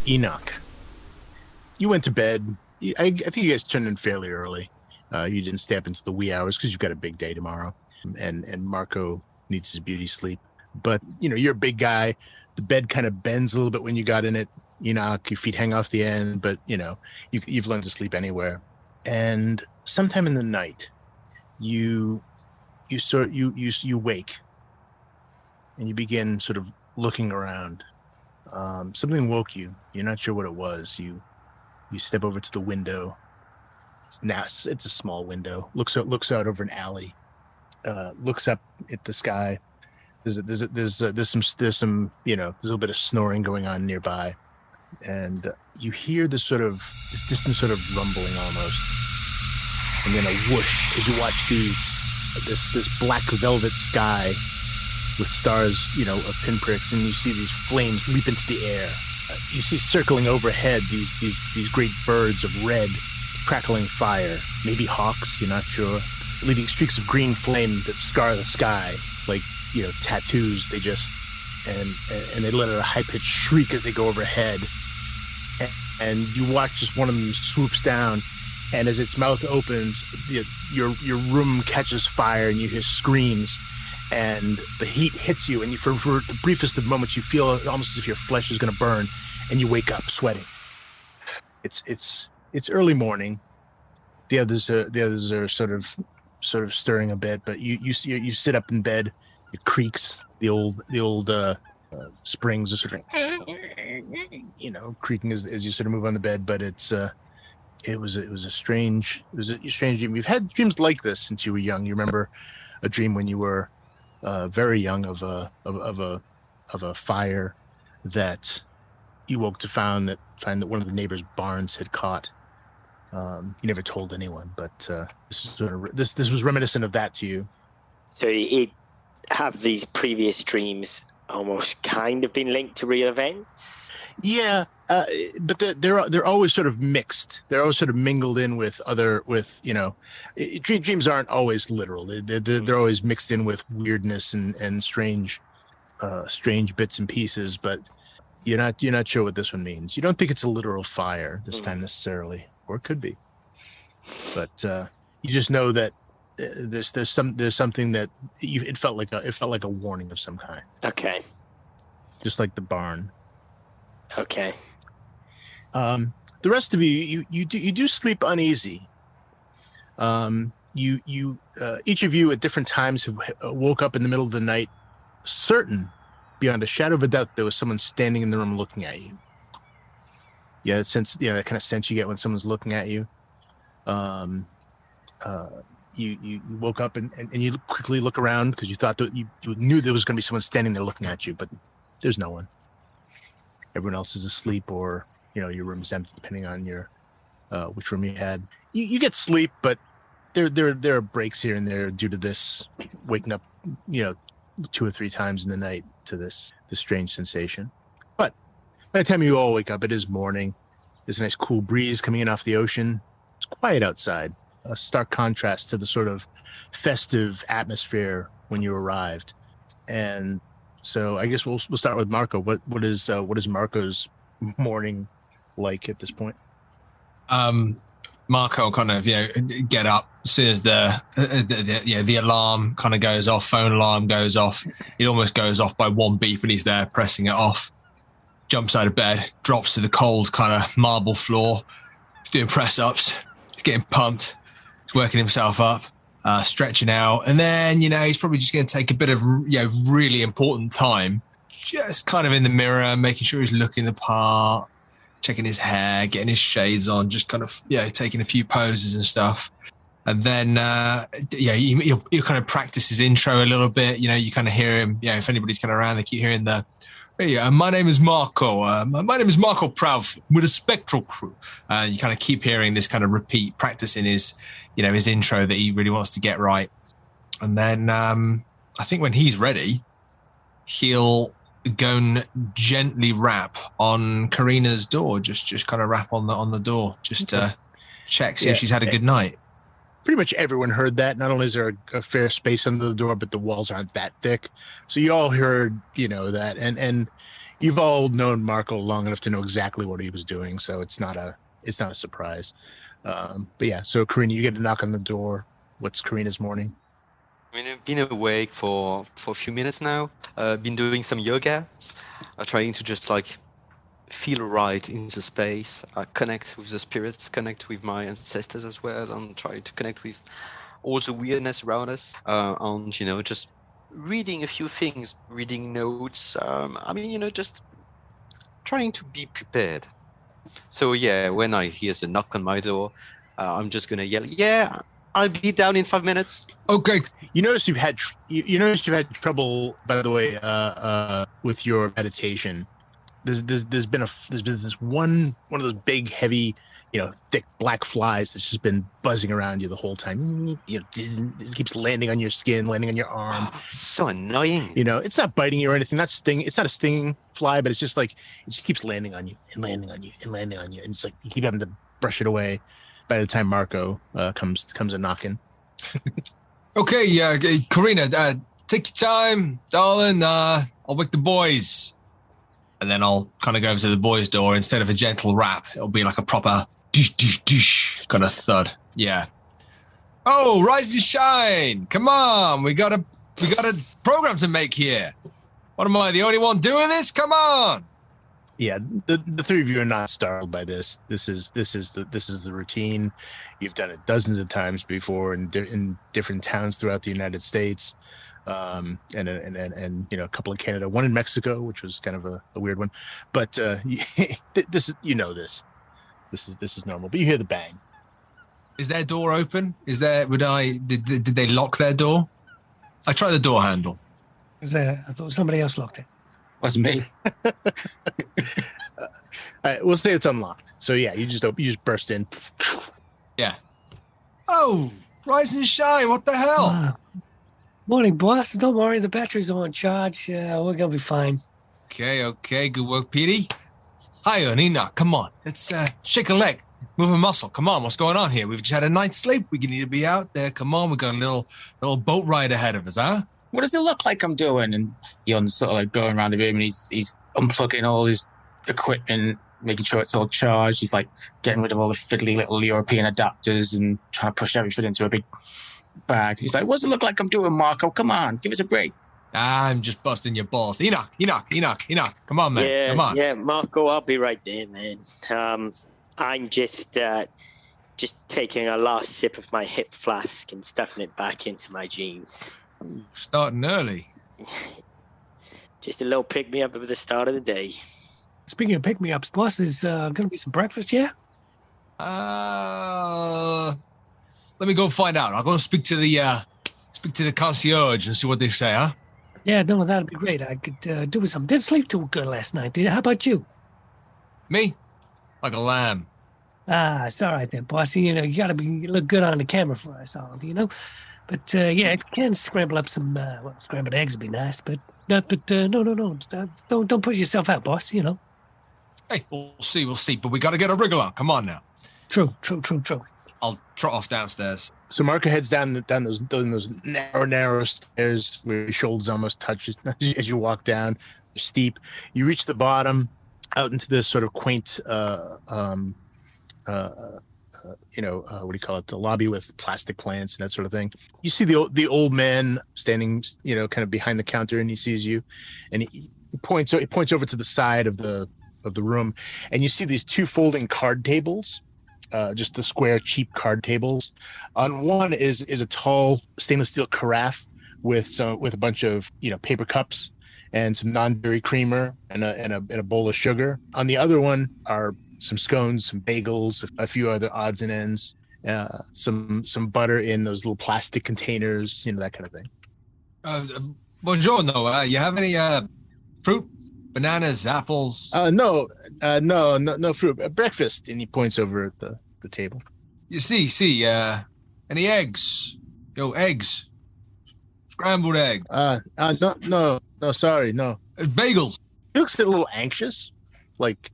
Enoch, you went to bed. I think you guys turned in fairly early. You didn't stay up into the wee hours because you've got a big day tomorrow, and Marco needs his beauty sleep. But you're a big guy. The bed kind of bends a little bit when you got in it. Enoch, your feet hang off the end, but you've learned to sleep anywhere. And sometime in the night, you wake, and you begin sort of looking around. Something woke you. You're not sure what it was. You step over to the window. It's a small window. Looks out over an alley. Looks up at the sky. There's a little bit of snoring going on nearby, and you hear this distant sort of rumbling almost, and then a whoosh as you watch this black velvet sky with stars, of pinpricks, and you see these flames leap into the air. You see circling overhead these great birds of red, crackling fire, maybe hawks, you're not sure, leaving streaks of green flame that scar the sky like tattoos. They just and they let out a high-pitched shriek as they go overhead, and you watch just one of them swoops down, and as its mouth opens, your room catches fire, and you hear screams, and the heat hits you, and for the briefest of moments you feel almost as if your flesh is going to burn, and you wake up sweating. It's early morning. The others are sort of stirring a bit, but you sit up in bed. It creaks. The old springs are sort of creaking as you sort of move on the bed. But it was a strange dream. You've had dreams like this since you were young. You remember a dream when you were very young of a fire that you woke to find that one of the neighbors' barns had caught. You never told anyone, but this was reminiscent of that to you. So it have these previous dreams almost kind of been linked to real events? Yeah, but they're always sort of mixed. They're always sort of mingled in with dreams aren't always literal. They're always mixed in with weirdness and strange bits and pieces. But you're not sure what this one means. You don't think it's a literal fire this time necessarily, or it could be. But you just know that there's something that it felt like a warning of some kind. Okay. Just like the barn. Okay. The rest of you do sleep uneasy. Each of you at different times have woke up in the middle of the night, certain beyond a shadow of a doubt that there was someone standing in the room looking at you. Yeah, that kind of sense you get when someone's looking at you. You woke up and you quickly look around because you thought that you knew there was going to be someone standing there looking at you, but there's no one. Everyone else is asleep, or your room's empty, depending on your which room you had. You get sleep, but there are breaks here and there due to this waking up 2 or 3 times in the night to this strange sensation. But by the time you all wake up, it is morning. There's a nice cool breeze coming in off the ocean. It's quiet outside, a stark contrast to the sort of festive atmosphere when you arrived. And so I guess we'll start with Marco. What is Marco's morning like at this point? Marco will kind of get up as soon as the alarm kind of goes off, phone alarm goes off. It almost goes off by one beep, and he's there pressing it off. Jumps out of bed, drops to the cold kind of marble floor. He's doing press ups. He's getting pumped. He's working himself up, stretching out, and then he's probably just going to take a bit of really important time, just kind of in the mirror, making sure he's looking the part, checking his hair, getting his shades on, just kind of taking a few poses and stuff. And then he'll kind of practice his intro a little bit. You kind of hear him. If anybody's kind of around, they keep hearing the. Hey, my name is Marco. My name is Marco Proudfoot with a Spektral Krew. You kind of keep hearing this kind of repeat, practicing his intro that he really wants to get right. And then I think when he's ready, he'll go and gently rap on Corrina's door. Just kind of rap on the door, just to check, see if she's had a good night. Pretty much everyone heard that. Not only is there a fair space under the door, but the walls aren't that thick. So you all heard, that. And You've all known Marco long enough to know exactly what he was doing, so it's not a surprise. But yeah, so Corrina, you get a knock on the door. What's Corrina's morning? I mean, I've been awake for a few minutes now. Been doing some yoga, trying to just like feel right in the space, connect with the spirits, connect with my ancestors as well, and try to connect with all the weirdness around us. And just reading a few things, reading notes. Just trying to be prepared. So yeah, when I hear the knock on my door, I'm just gonna yell, "Yeah, I'll be down in 5 minutes." Okay. You notice you've had trouble, by the way, with your meditation. There's been this one of those big, heavy, thick black flies that's just been buzzing around you the whole time. It keeps landing on your skin, landing on your arm. Oh, so annoying. It's not biting you or anything. It's not a stinging fly, but it's just like it just keeps landing on you and landing on you and landing on you, and it's like you keep having to brush it away. By the time Marco comes a knocking. Okay, Corrina, take your time, darling. I'll wake the boys. And then I'll kind of go over to the boys' door. Instead of a gentle rap, it'll be like a proper dish, dish, dish kind of thud. Yeah. Oh, rise and shine. Come on. We got a program to make here. What am I, the only one doing this? Come on. Yeah, the three of you are not startled by this. This is the routine. You've done it dozens of times before in different towns throughout the United States. And a couple in Canada, one in Mexico, which was kind of a weird one, but this is this is normal. But you hear the bang. Is their door open? Did they lock their door? I try the door handle. I thought somebody else locked it. Wasn't me. All right, we'll say it's unlocked. So yeah, you just burst in. Yeah. Oh, rise and shine! What the hell? Morning, boss. Don't worry, the batteries are on charge. We're gonna be fine. Okay. Good work, Petey. Hyeon, Enoch, come on. Let's shake a leg, move a muscle. Come on, what's going on here? We've just had a night's sleep. We need to be out there. Come on, we've got a little boat ride ahead of us, huh? What does it look like I'm doing? And Hyeon's sort of like going around the room and he's unplugging all his equipment, making sure it's all charged. He's like getting rid of all the fiddly little European adapters and trying to push everything into a big bag. He's like, "What's it look like I'm doing, Marco? Come on, give us a break." I'm just busting your balls. Enoch. Come on, man. Yeah, Come on. Yeah, Marco, I'll be right there, man. I'm just taking a last sip of my hip flask and stuffing it back into my jeans. Starting early. Just a little pick-me-up at the start of the day. Speaking of pick-me-ups, boss, is going to be some breakfast here? Let me go find out. I'll go speak to the concierge and see what they say, huh? Yeah, no, that'd be great. I could do with some. Didn't sleep too good last night, did you? How about you? Me? Like a lamb. It's all right then, boss. You look good on the camera for us all, But yeah, if you can scramble up some scrambled eggs would be nice. But no. Don't push yourself out, boss. Hey, we'll see. But we got to get a wriggle on. Come on now. True. I'll trot off downstairs. So Marco heads down those narrow stairs where your shoulders almost touch as you walk down. They're steep. You reach the bottom, out into this sort of quaint, what do you call it? The lobby with plastic plants and that sort of thing. You see the old man standing, kind of behind the counter, and he sees you, and he points over to the side of the room, and you see these two folding card tables. Just the square, cheap card tables. On one is a tall stainless steel carafe with a bunch of paper cups and some non-dairy creamer and a bowl of sugar. On the other one are some scones, some bagels, a few other odds and ends, some butter in those little plastic containers, that kind of thing. Buongiorno. You have any fruit, bananas, apples? No fruit. Breakfast. And he points over at the table. You see, any eggs? Eggs. Scrambled eggs. No, sorry, no. Bagels. He looks a little anxious, like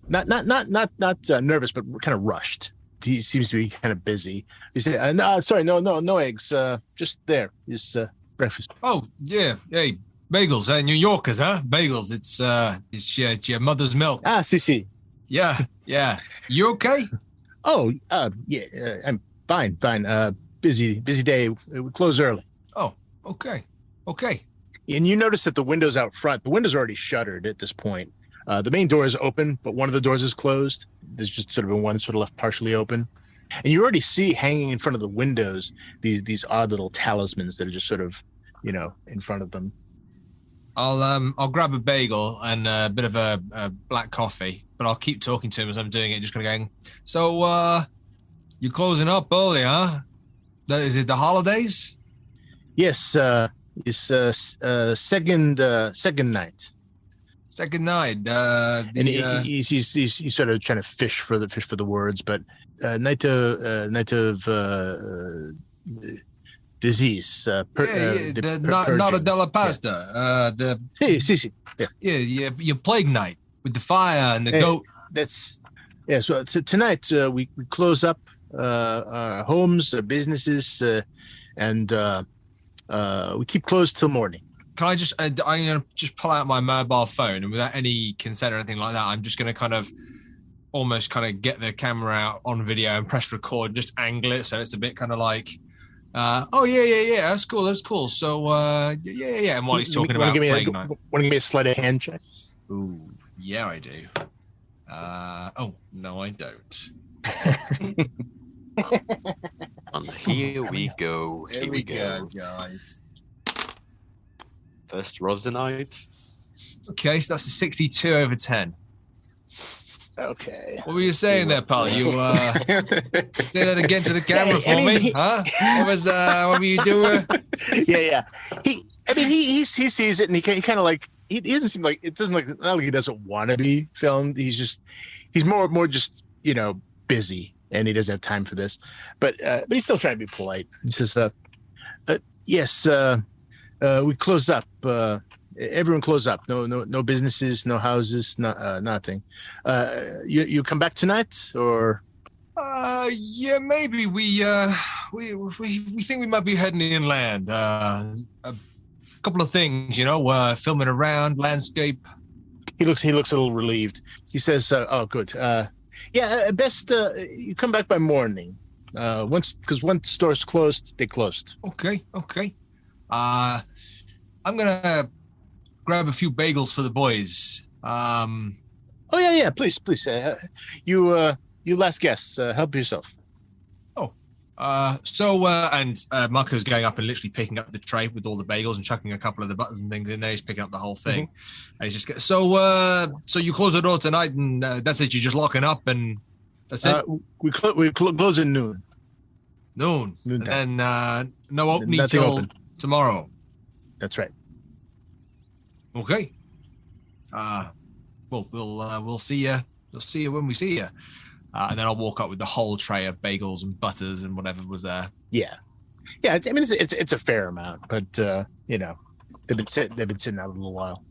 not nervous, but kind of rushed. He seems to be kind of busy. He said, sorry, no eggs. Just there is breakfast. Oh, yeah. Hey, Bagels, New Yorkers, huh? Bagels. It's your mother's milk. Ah, Sicily. Yeah. You okay? Oh, yeah, I'm fine. Busy day. We close early. Oh, okay. And you notice that the windows out front, the windows are already shuttered at this point. The main door is open, but one of the doors is closed. There's just sort of one sort of left partially open. And you already see hanging in front of the windows these odd little talismans that are just sort of, in front of them. I'll grab a bagel and a bit of a black coffee, but I'll keep talking to him as I'm doing it, just kind of going, so, you're closing up early, huh? Is it the holidays? Yes, it's second night. Second night. And he's sort of trying to fish for the words, but night of disease. Nada della pasta. Si. Yeah, your plague night with the fire and the goat. So tonight we close up our homes, our businesses, and we keep closed till morning. Can I just? I'm gonna just pull out my mobile phone, and without any consent or anything like that, I'm just gonna kind of almost get the camera out on video and press record, just angle it so it's a bit kind of like, oh yeah, that's cool. So yeah. And while he's talking about plague night, want to give me a sleight of hand check? Ooh, yeah, I do. Oh no, I don't. And here we go. Here we go, guys. First roll of the night. Okay, so that's a 62 over 10. Okay. What were you saying there, pal? You say that again to the camera for me, huh? What were you doing? Yeah. He sees it and he kind of like it doesn't seem like not like he doesn't want to be filmed. He's more just busy and he doesn't have time for this. But he's still trying to be polite. He says, yes. We close up. Everyone close up. No businesses, no houses, nothing. You come back tonight, or? Yeah, maybe we think we might be heading inland. A couple of things, filming around landscape. He looks a little relieved. He says, "Oh, good. Best you come back by morning. Once store's closed, they closed." Okay. I'm gonna grab a few bagels for the boys. Oh yeah. Please. You last guest. Help yourself. And Marco's going up and literally picking up the tray with all the bagels and chucking a couple of the buttons and things in there. He's picking up the whole thing, and he's just so you close the door tonight and that's it. You're just locking up and that's it. We close at noon. Noon time. And no opening till tomorrow. That's right. Okay. We'll see you. We'll see you when we see you. And then I'll walk up with the whole tray of bagels and butters and whatever was there. Yeah. I mean, it's a fair amount, but they've been sitting out a little while.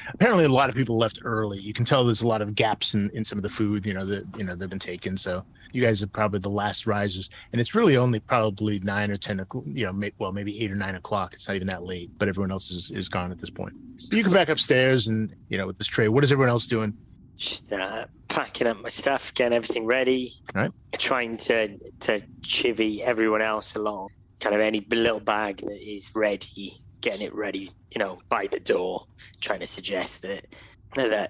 Apparently, a lot of people left early. You can tell there's a lot of gaps in some of the food. They've been taken. So you guys are probably the last risers, and it's really only probably 9 or 10. Maybe 8 or 9 o'clock. It's not even that late, but everyone else is gone at this point. So you can back upstairs and with this tray. What is everyone else doing? Just packing up my stuff, getting everything ready. All right. Trying to chivvy everyone else along. Kind of any little bag that is ready, getting it ready, by the door. Trying to suggest that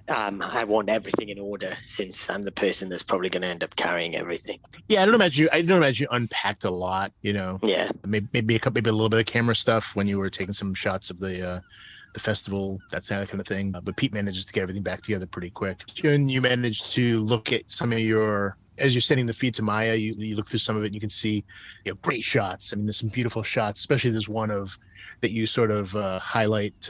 I want everything in order since I'm the person that's probably going to end up carrying everything. Yeah, I don't imagine you unpacked a lot. Yeah. Maybe a little bit of camera stuff when you were taking some shots of the festival, that kind of thing. But Pete manages to get everything back together pretty quick. And you managed to look at some of as you're sending the feed to Maya, you look through some of it and you can see great shots. I mean, there's some beautiful shots, especially there's one that you sort of highlight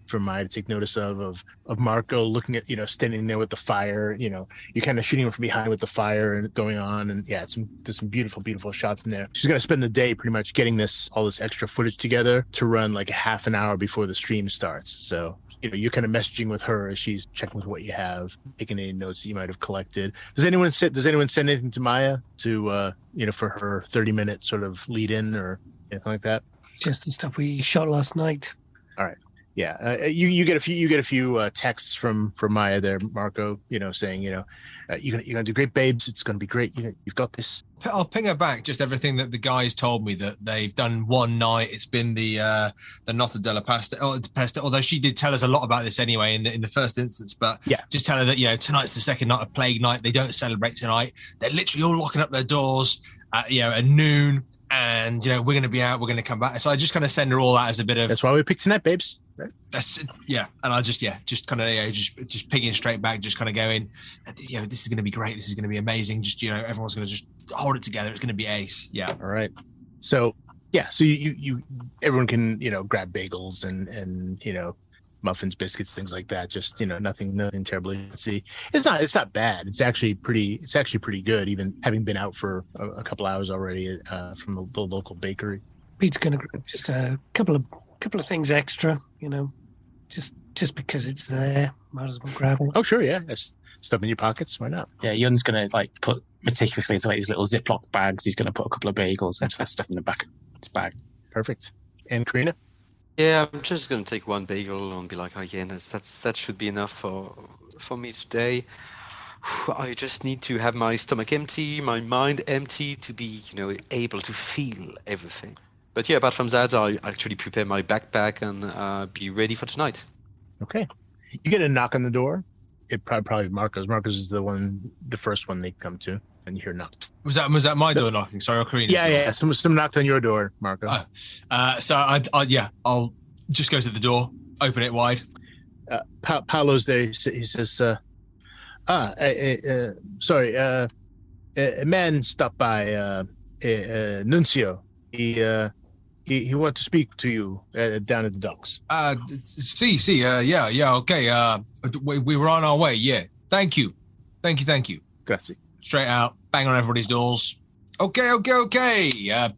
for Maya to take notice of Marco looking at, standing there with the fire, you're kind of shooting him from behind with the fire and going on. And there's some beautiful, beautiful shots in there. She's going to spend the day pretty much getting all this extra footage together to run like a half an hour before the stream starts. So, you're kind of messaging with her as she's checking with what you have, taking any notes that you might have collected. Does anyone send anything to Maya to, for her 30-minute sort of lead in or anything like that? Just the stuff we shot last night. All right. Yeah, you get a few texts from Maya there, Marco. Saying you're gonna do great, babes. It's gonna be great. You've got this. I'll ping her back just everything that the guys told me that they've done one night. It's been the Notte della Pesta. Although she did tell us a lot about this anyway in the first instance. But yeah, just tell her that tonight's the second night of Plague Night. They don't celebrate tonight. They're literally all locking up their doors at noon, and we're going to be out. We're going to come back. So I just kind of send her all that as a bit of. That's why we picked tonight, babes. Right? That's and I just kind of just pinging straight back, just kind of going, this is going to be great. This is going to be amazing. Just everyone's going to just hold it together. It's going to be ace. Yeah. All right. So you everyone can grab bagels and muffins, biscuits, things like that. Just nothing terribly fancy. It's not bad. It's actually pretty good. Even having been out for a couple hours already from the local bakery. Pete's gonna grab just a couple of things extra, just because it's there. Might as well grab it. Oh, sure, yeah. Just stuff in your pockets. Why not? Yeah, Hyun's going to put meticulously into his little Ziploc bags. He's going to put a couple of bagels and stuff in the back of his bag. Perfect. And Corrina? Yeah, I'm just going to take one bagel and be like, that should be enough for me today. I just need to have my stomach empty, my mind empty to be, able to feel everything. But yeah, apart from that, I actually prepare my backpack and be ready for tonight. Okay. You get a knock on the door. It probably Marco's. Marco's is the first one they come to, and you hear knock. Was that my door knocking? Sorry, or Corrina's? Yeah. Some knocked on your door, Marco. So I'll just go to the door, open it wide. Paolo's there. He says, sorry. A man stopped by. Nuncio. He wanted to speak to you down at the docks. Okay. We were on our way. Yeah. Thank you. Grazie. Straight out, bang on everybody's doors. Okay.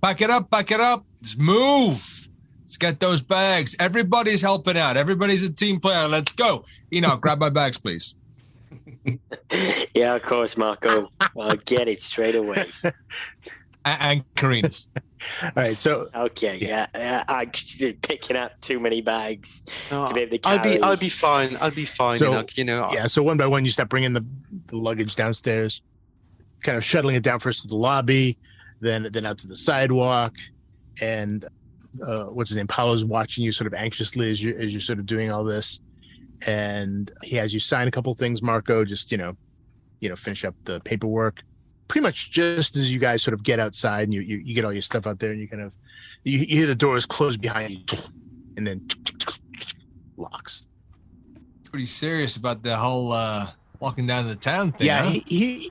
Pack it up. Let's move. Let's get those bags. Everybody's helping out. Everybody's a team player. Let's go. Enoch, grab my bags, please. Yeah, of course, Marco. I'll get it straight away. And Corrina's. All right, so okay, yeah. I'm picking up too many bags to be able to carry. I'll be fine. So, yeah. So one by one, you start bringing the luggage downstairs, kind of shuttling it down first to the lobby, then out to the sidewalk, and what's his name? Paolo's watching you sort of anxiously as you're sort of doing all this, and he has you sign a couple things, Marco. Just finish up the paperwork. Pretty much just as you guys sort of get outside and you get all your stuff out there, and you kind of you hear the doors close behind you, and then locks. Pretty serious about the whole walking down the town thing. Yeah, huh? he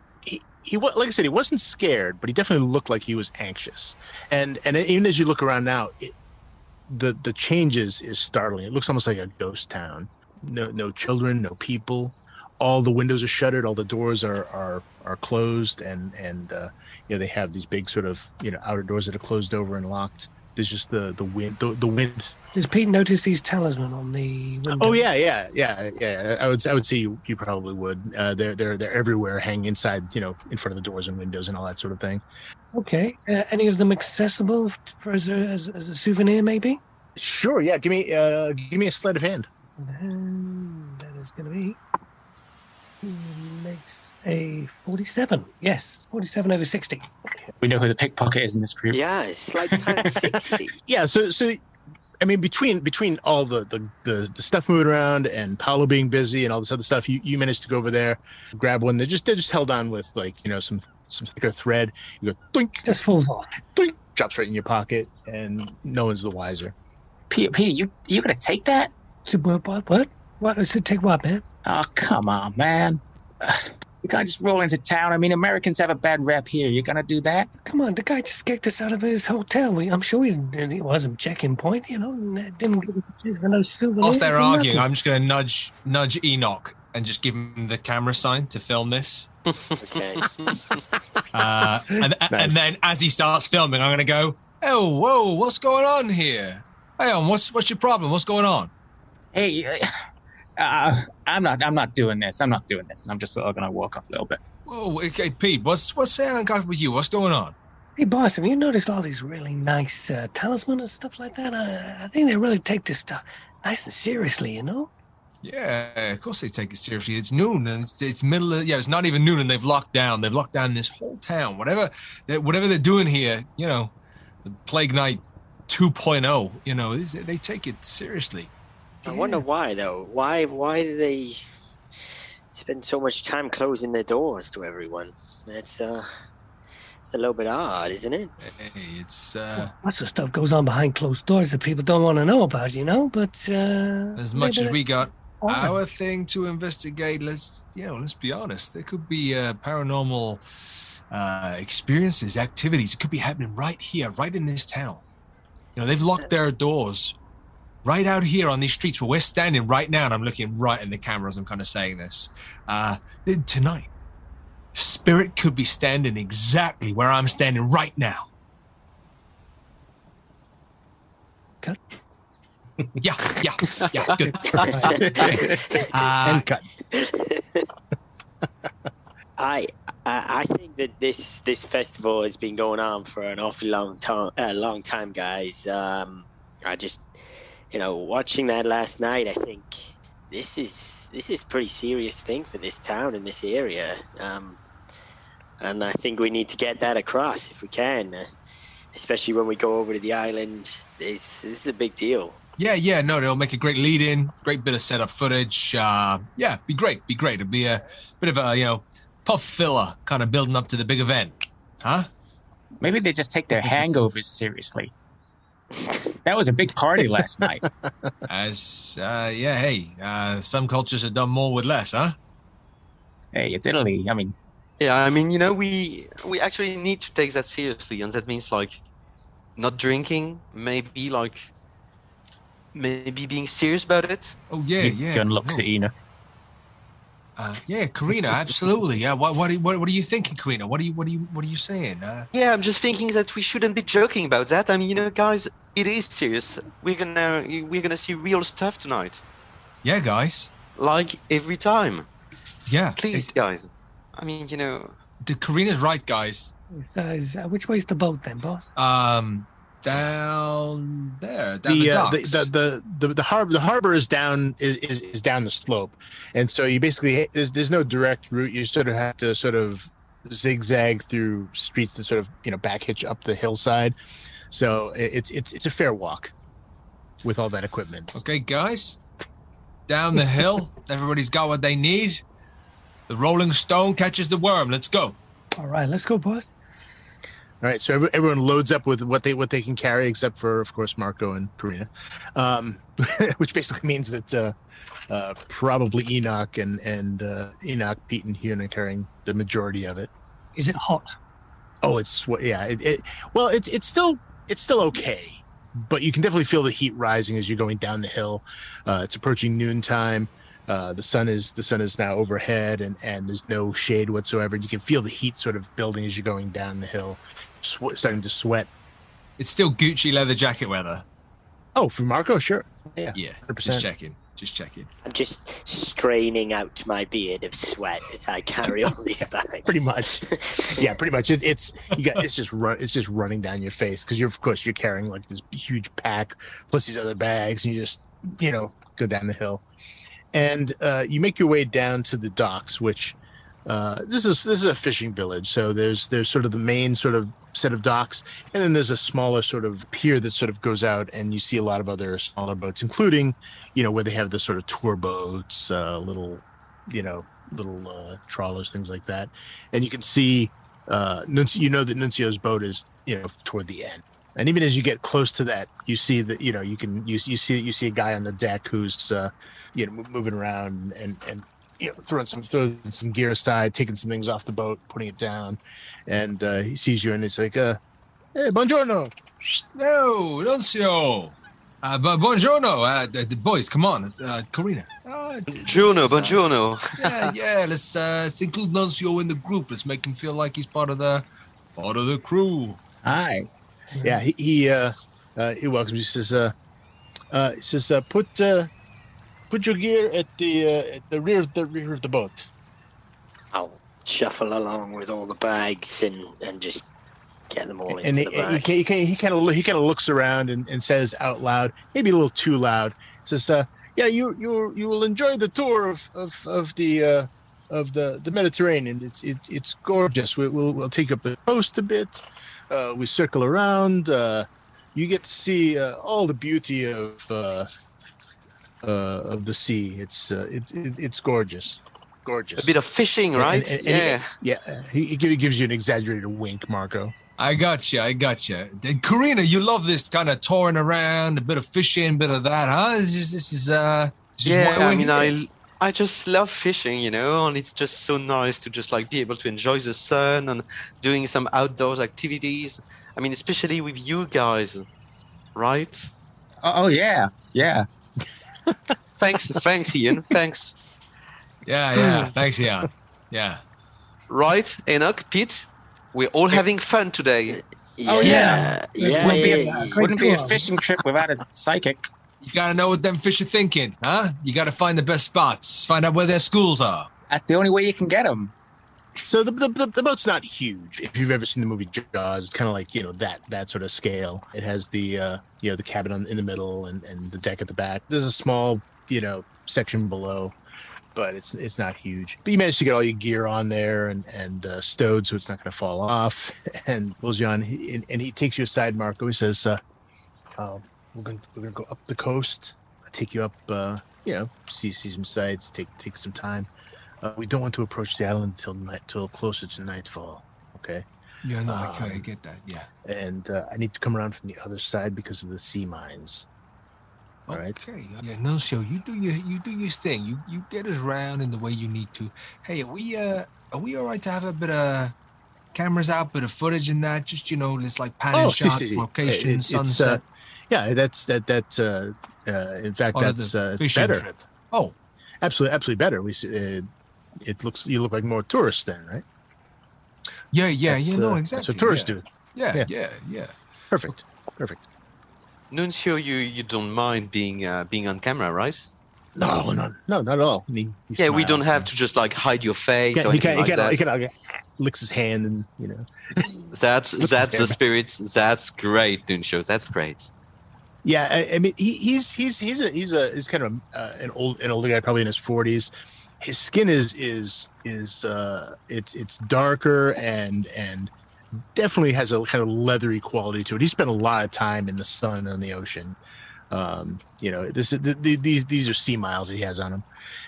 like I said, he wasn't scared, but he definitely looked like he was anxious. And even as you look around now, the changes is startling. It looks almost like a ghost town. No children, no people. All the windows are shuttered. All the doors are closed, and they have these big sort of outer doors that are closed over and locked. There's just the wind. The wind. Does Pete notice these talisman on the window? Oh yeah. I would say you probably would. They're everywhere, hanging inside, in front of the doors and windows and all that sort of thing. Okay. Any of them accessible as a souvenir, maybe? Sure. Yeah. Give me a sleight of hand. That is going to be. Makes a 47. Yes, 47 over 60. We know who the pickpocket is in this group. Yeah, it's like 60. Yeah, so I mean, between all the stuff moving around and Paolo being busy and all this other stuff, you managed to go over there, grab one. They're just held on with some thicker thread. You go doink, just falls off. Doink, drops right in your pocket, and no one's the wiser. Peter, you gonna take that? What? What? Take what, man? Oh, come on, man. You can't just roll into town. I mean, Americans have a bad rep here. You're going to do that? Come on, the guy just kicked us out of his hotel. I'm sure he wasn't checking point, and didn't give us a chance for no souvenirs. Whilst they're arguing, I'm just going to nudge Enoch and just give him the camera sign to film this. Okay. And then as he starts filming, I'm going to go, oh, whoa, what's going on here? Hyeon, what's your problem? What's going on? Hey, I'm not doing this. And I'm just sort of going to walk off a little bit. Oh, okay, Pete, what's going on with you? What's going on? Hey, boss, have you noticed all these really nice talisman and stuff like that? I think they really take this stuff. nice and seriously, you know? Yeah, of course they take it seriously. It's noon and it's middle of, it's not even noon and they've locked down. They've locked down this whole town. Whatever they're doing here, the Plague Night 2.0, they take it seriously. I wonder why, though. Why do they spend so much time closing their doors to everyone? It's a little bit odd, isn't it? Hey, it's Lots of stuff goes on behind closed doors that people don't want to know about, but as much as we got odd. our thing to investigate, let's be honest. There could be paranormal experiences, activities. It could be happening right here, right in this town. They've locked their doors right out here on these streets where we're standing right now, and I'm looking right in the camera as I'm kind of saying this. Tonight, spirit could be standing exactly where I'm standing right now. Cut. Yeah, good. And cut. I think that this festival has been going on for an awfully long time, guys. I just, watching that last night, I think this is a pretty serious thing for this town and this area. And I think we need to get that across if we can, especially when we go over to the island. This is a big deal. Yeah, no, they'll make a great lead-in, great bit of setup footage. Be great. It'll be a bit of a, puff filler kind of building up to the big event. Huh? Maybe they just take their hangovers seriously. That was a big party last night. Some cultures have done more with less, huh? Hey, it's Italy. Yeah, we actually need to take that seriously, and that means not drinking, maybe being serious about it. Oh yeah. John looks at Enoch. Corrina, absolutely. Yeah, what are you thinking, Corrina? What are you saying? Yeah, I'm just thinking that we shouldn't be joking about that. Guys, it is serious. We're gonna see real stuff tonight. Yeah, guys. Like every time. Yeah. Please, guys. Corrina's right, guys. Which way's the boat then, boss? Down there, the docks. The harbor is down is down the slope, and so you basically there's no direct route. You sort of have to sort of zigzag through streets that sort of back hitch up the hillside. So it's a fair walk with all that equipment. Okay, guys, down the hill. Everybody's got what they need. The rolling stone catches the worm. Let's go. All right, let's go, boss. All right, so everyone loads up with what they can carry, except for, of course, Marco and Corrina, which basically means that probably Enoch and Enoch, Pete, and Hyeon are carrying the majority of it. Is it hot? Oh, it's still okay, but you can definitely feel the heat rising as you're going down the hill. It's approaching noontime. The sun is now overhead, and there's no shade whatsoever. You can feel the heat sort of building as you're going down the hill, starting to sweat. It's still Gucci leather jacket weather. Oh, for Marco, sure. Yeah, 100%. Just checking. I'm just straining out my beard of sweat as I carry all these bags. Pretty much. Yeah, pretty much. It's just running down your face because you're carrying like this huge pack plus these other bags, and you just go down the hill. And you make your way down to the docks, which this is a fishing village. So there's sort of the main sort of set of docks, and then there's a smaller sort of pier that sort of goes out, and you see a lot of other smaller boats, including where they have the sort of tour boats, little trawlers, things like that. And you can see that Nuncio's boat is toward the end. And even as you get close to that, you see that you see a guy on the deck who's moving around and throwing some gear aside, taking some things off the boat, putting it down, and he sees you and he's like, "Hey, buongiorno." No, Nuncio. But buongiorno, the boys, come on, Corrina. Buongiorno. Yeah. Let's include Nuncio in the group. Let's make him feel like he's part of the crew. Hi. Yeah, he welcomes you. He says, put your gear at the rear of the boat. I'll shuffle along with all the bags and just get them all into the bag. He kind of looks around and says out loud, maybe a little too loud, Says, "Yeah, you will enjoy the tour of the Mediterranean. It's gorgeous. We'll take up the coast a bit. We circle around. You get to see all the beauty of the sea. It's gorgeous." Gorgeous. A bit of fishing, right? He gives you an exaggerated wink, Marco. I got you. And Corrina, you love this kind of touring around, a bit of fishing, a bit of that, huh? This is why we're here. I just love fishing, and it's just so nice to just like be able to enjoy the sun and doing some outdoors activities. I mean, especially with you guys, right? Oh yeah. Thanks, Ian. Thanks. Yeah. Thanks, Hyeon. Yeah. Right, Enoch, Pete, we're all having fun today. Oh yeah. Wouldn't be a fishing trip without a psychic. You gotta know what them fish are thinking, huh? You gotta find the best spots, find out where their schools are. That's the only way you can get them. So the boat's not huge. If you've ever seen the movie Jaws, it's kind of like that sort of scale. It has the the cabin in the middle and the deck at the back. There's a small section below, but it's not huge. But you managed to get all your gear on there and stowed, so it's not going to fall off. And pulls you on, and he takes you aside, Marco. He says, "We're gonna go up the coast. I'll take you up, see some sights, take some time. We don't want to approach the island till closer to nightfall. Okay? Yeah, no, I get that. Yeah. And I need to come around from the other side because of the sea mines. All right. Okay. Yeah. No. So you do your thing. You get us around in the way you need to. Hey, are we all right to have a bit of cameras out, bit of footage and that? Just this like panning shots, location, sunset. That's in fact that's better. Trip. Oh, absolutely better. You look like more tourists then, right? Yeah. No, exactly. That's what tourists do. Yeah. Perfect. Nuncio, you don't mind being on camera, right? No, not at all. He we don't have to just like hide your face or he anything like that. He kind of licks his hand and That's the spirit. That's great, Nuncio. That's great. Yeah, I mean he's kind of an older guy, probably in his 40s. His skin is it's darker and definitely has a kind of leathery quality to it. He spent a lot of time in the sun and the ocean. These are sea miles he has on him,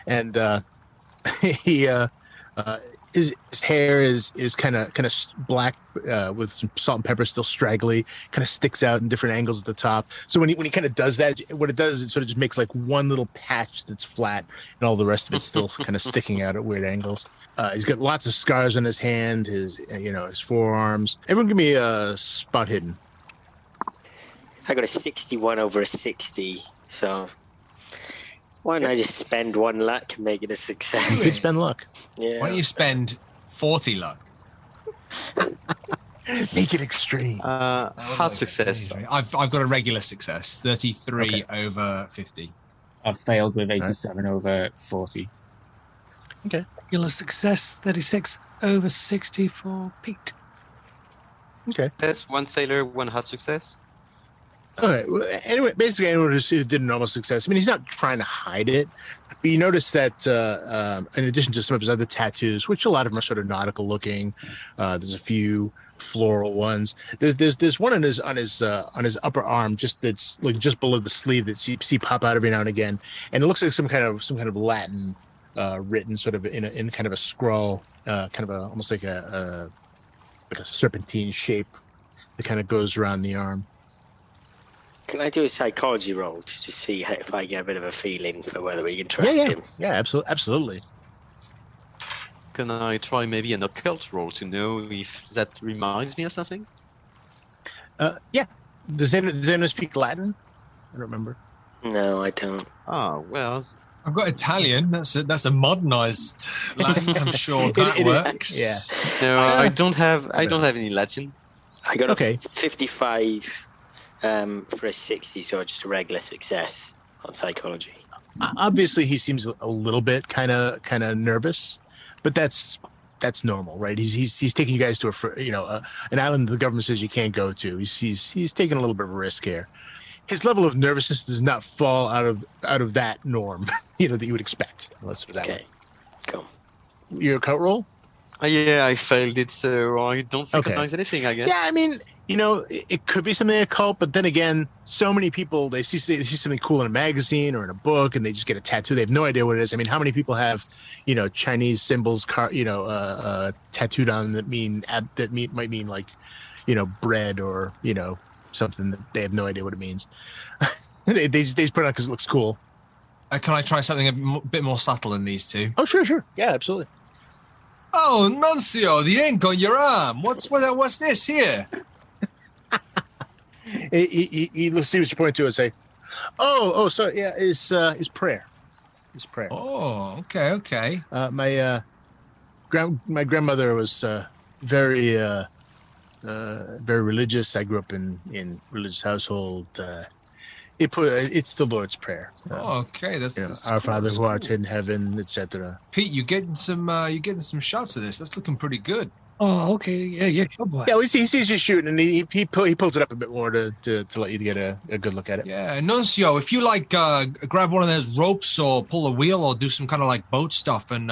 and his hair is kind of black with some salt and pepper still straggly, kind of sticks out in different angles at the top. So when he kind of does that, what it does is it sort of just makes like one little patch that's flat, and all the rest of it's still kind of sticking out at weird angles. He's got lots of scars on his hand, his forearms. Everyone, give me a spot hidden. I got a 61 over a 60, so why don't I just spend 1 luck and make it a success? You could spend luck. Yeah. Why don't you spend 40 luck? Make it extreme. Hard success. I've got a regular success, 33 over 50. I've failed with 87 over 40. Okay. Regular success, 36 over 60 for Pete. Okay. That's 1 failure, 1 hard success. Okay. Well, anyway, basically, anyone who did a normal success. I mean, he's not trying to hide it, but you notice that in addition to some of his other tattoos, which a lot of them are sort of nautical looking, there's a few floral ones. There's one on his upper arm, that's like just below the sleeve that you see pop out every now and again, and it looks like some kind of Latin written sort of in kind of a scroll, almost like a serpentine shape that kind of goes around the arm. Can I do a psychology roll to just see if I get a bit of a feeling for whether we can trust him? Yeah, absolutely. Can I try maybe an occult roll to know if that reminds me of something? Yeah. Does anyone speak Latin? I don't remember. No, I don't. Oh, well. I've got Italian. That's a modernized Latin. I'm sure that works. Yeah. No, I don't have any Latin. I got a 55 for a 60, so just a regular success on psychology. Obviously, he seems a little bit kind of nervous, but that's normal, right? He's taking you guys to an island the government says you can't go to. He's taking a little bit of a risk here, his level of nervousness does not fall out of that norm, that you would expect. Let's put it that way. Cool. Your coat roll? Yeah, I failed it, so I don't recognize anything, I guess. Yeah, I mean, it could be something occult, but then again, so many people, they see something cool in a magazine or in a book, and they just get a tattoo. They have no idea what it is. I mean, how many people have, Chinese symbols, tattooed on that might mean like, bread or, something that they have no idea what it means. they just put it on because it looks cool. Can I try something a bit more subtle than these two? Oh, sure. Yeah, absolutely. Oh, Nuncio, the ink on your arm. What's this here? He let's see what you're pointing to and say, so yeah, is prayer. It's prayer. Oh, okay. My grandmother was very religious. I grew up in religious household. It's the Lord's Prayer. Okay, that's Our Father who art in heaven, etc. Pete, you getting some shots of this? That's looking pretty good. Oh, okay. Yeah, sure, boy. Yeah, he sees you shooting, and he pulls it up a bit more to let you get a good look at it. Yeah, Nuncio, if you grab one of those ropes or pull a wheel or do some kind of like boat stuff, and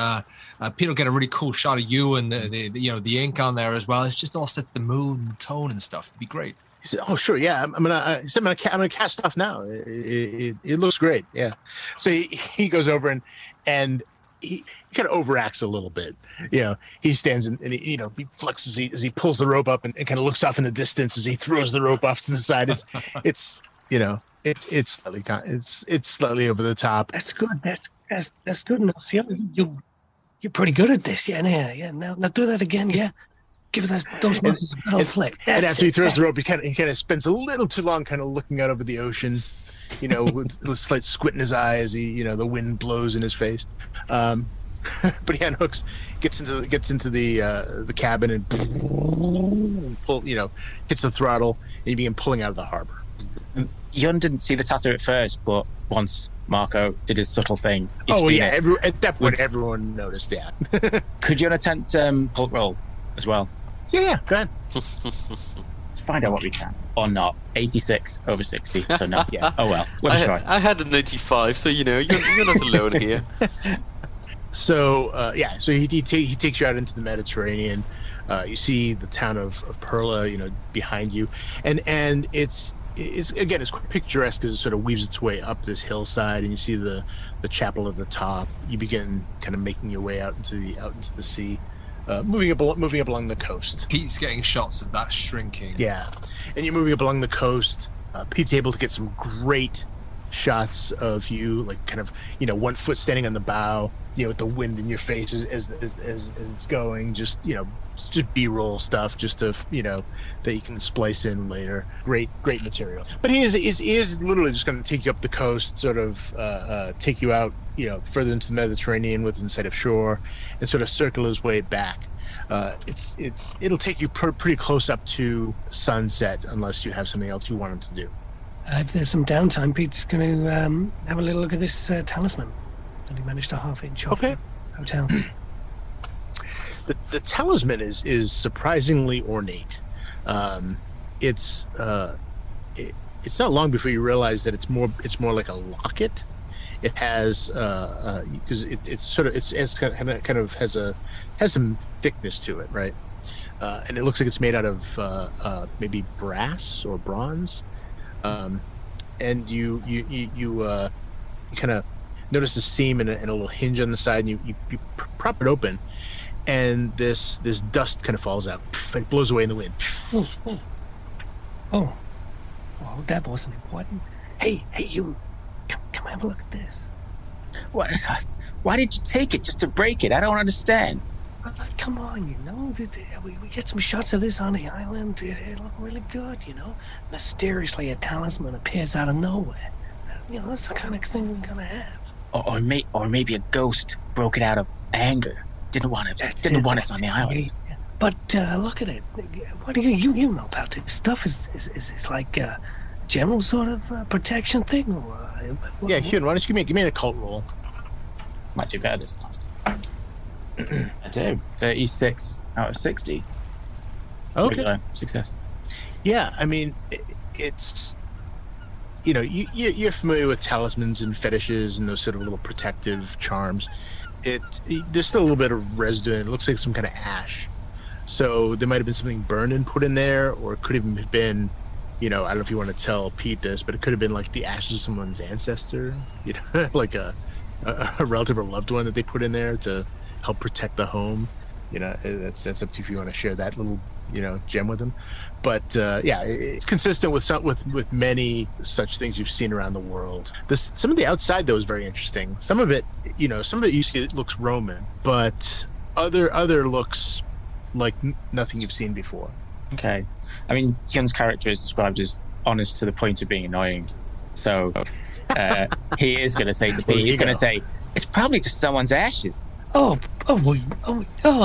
Pete will get a really cool shot of you and the ink on there as well. It's just all set to the mood and tone and stuff. It'd be great. He said, "Oh, sure, yeah. I'm gonna cast stuff now. It looks great, yeah." So he goes over and he kind of overacts a little bit. He stands and he flexes as he pulls the rope up and kind of looks off in the distance as he throws the rope off to the side. It's slightly over the top. That's good. That's good enough. You're pretty good at this. Yeah. Now do that again. Yeah. Give those muscles a little flick. And after he throws the rope, he kind of spends a little too long kind of looking out over the ocean, with a slight squint in his eye as he, the wind blows in his face. But he unhooks, gets into the cabin and hits the throttle, and you begin pulling out of the harbor. Hyeon didn't see the tattoo at first, but once Marco did his subtle thing, at that point everyone noticed that. Could you attempt cult roll as well? Yeah, go ahead. Let's find out what we can. Or not. 86 over 60. So no, yeah. Oh well. Let's try. I had an 85, so you're not alone here. So so he takes you out into the Mediterranean. You see the town of Perla, behind you, and it's quite picturesque as it sort of weaves its way up this hillside, and you see the chapel at the top. You begin kind of making your way out into the sea. Moving up along the coast. Pete's getting shots of that shrinking. Yeah, and you're moving up along the coast. Pete's able to get some great shots of you, like kind of 1 foot standing on the bow, with the wind in your face as it's going. Just B-roll stuff, just to that you can splice in later. Great material. But he is literally just going to take you up the coast, sort of take you out, further into the Mediterranean within sight of shore, and sort of circle his way back. It'll take you pretty close up to sunset, unless you have something else you want him to do. If there's some downtime, Pete's going to have a little look at this talisman that he managed to half-inch off the hotel. The talisman is surprisingly ornate. It's not long before you realize that it's more like a locket. It has because it's kind of has some thickness to it, right? And it looks like it's made out of maybe brass or bronze. And you kind of notice the seam and a little hinge on the side, and you prop it open, and this dust kind of falls out. It blows away in the wind. Oh, that wasn't important. Hey, you, come have a look at this. What? Why did you take it just to break it? I don't understand. Come on, we get some shots of this on the island. It look really good, Mysteriously, a talisman appears out of nowhere. That's the kind of thing we're gonna have. Or maybe a ghost broke it out of anger. Didn't want us on the island. But look at it. What do you know about this stuff? Is this like a general sort of protection thing? Or, yeah, Hyeon, why don't you give me an occult roll? Might do better this time. I do. 36 out of 60. Okay. Success. Yeah, I mean, it's you're familiar with talismans and fetishes and those sort of little protective charms. There's still a little bit of residue. It looks like some kind of ash. So there might have been something burned and put in there, or it could have been, I don't know if you want to tell Pete this, but it could have been like the ashes of someone's ancestor, like a relative or loved one that they put in there to help protect the home. That's up to you if you want to share that little, gem with them. But it's consistent with many such things you've seen around the world. Some of the outside though is very interesting. Some of it you see it looks Roman, but other looks like nothing you've seen before. Okay. I mean, Hyun's character is described as honest to the point of being annoying. So he is going to say to Pete, he's going to say, it's probably just someone's ashes. Oh,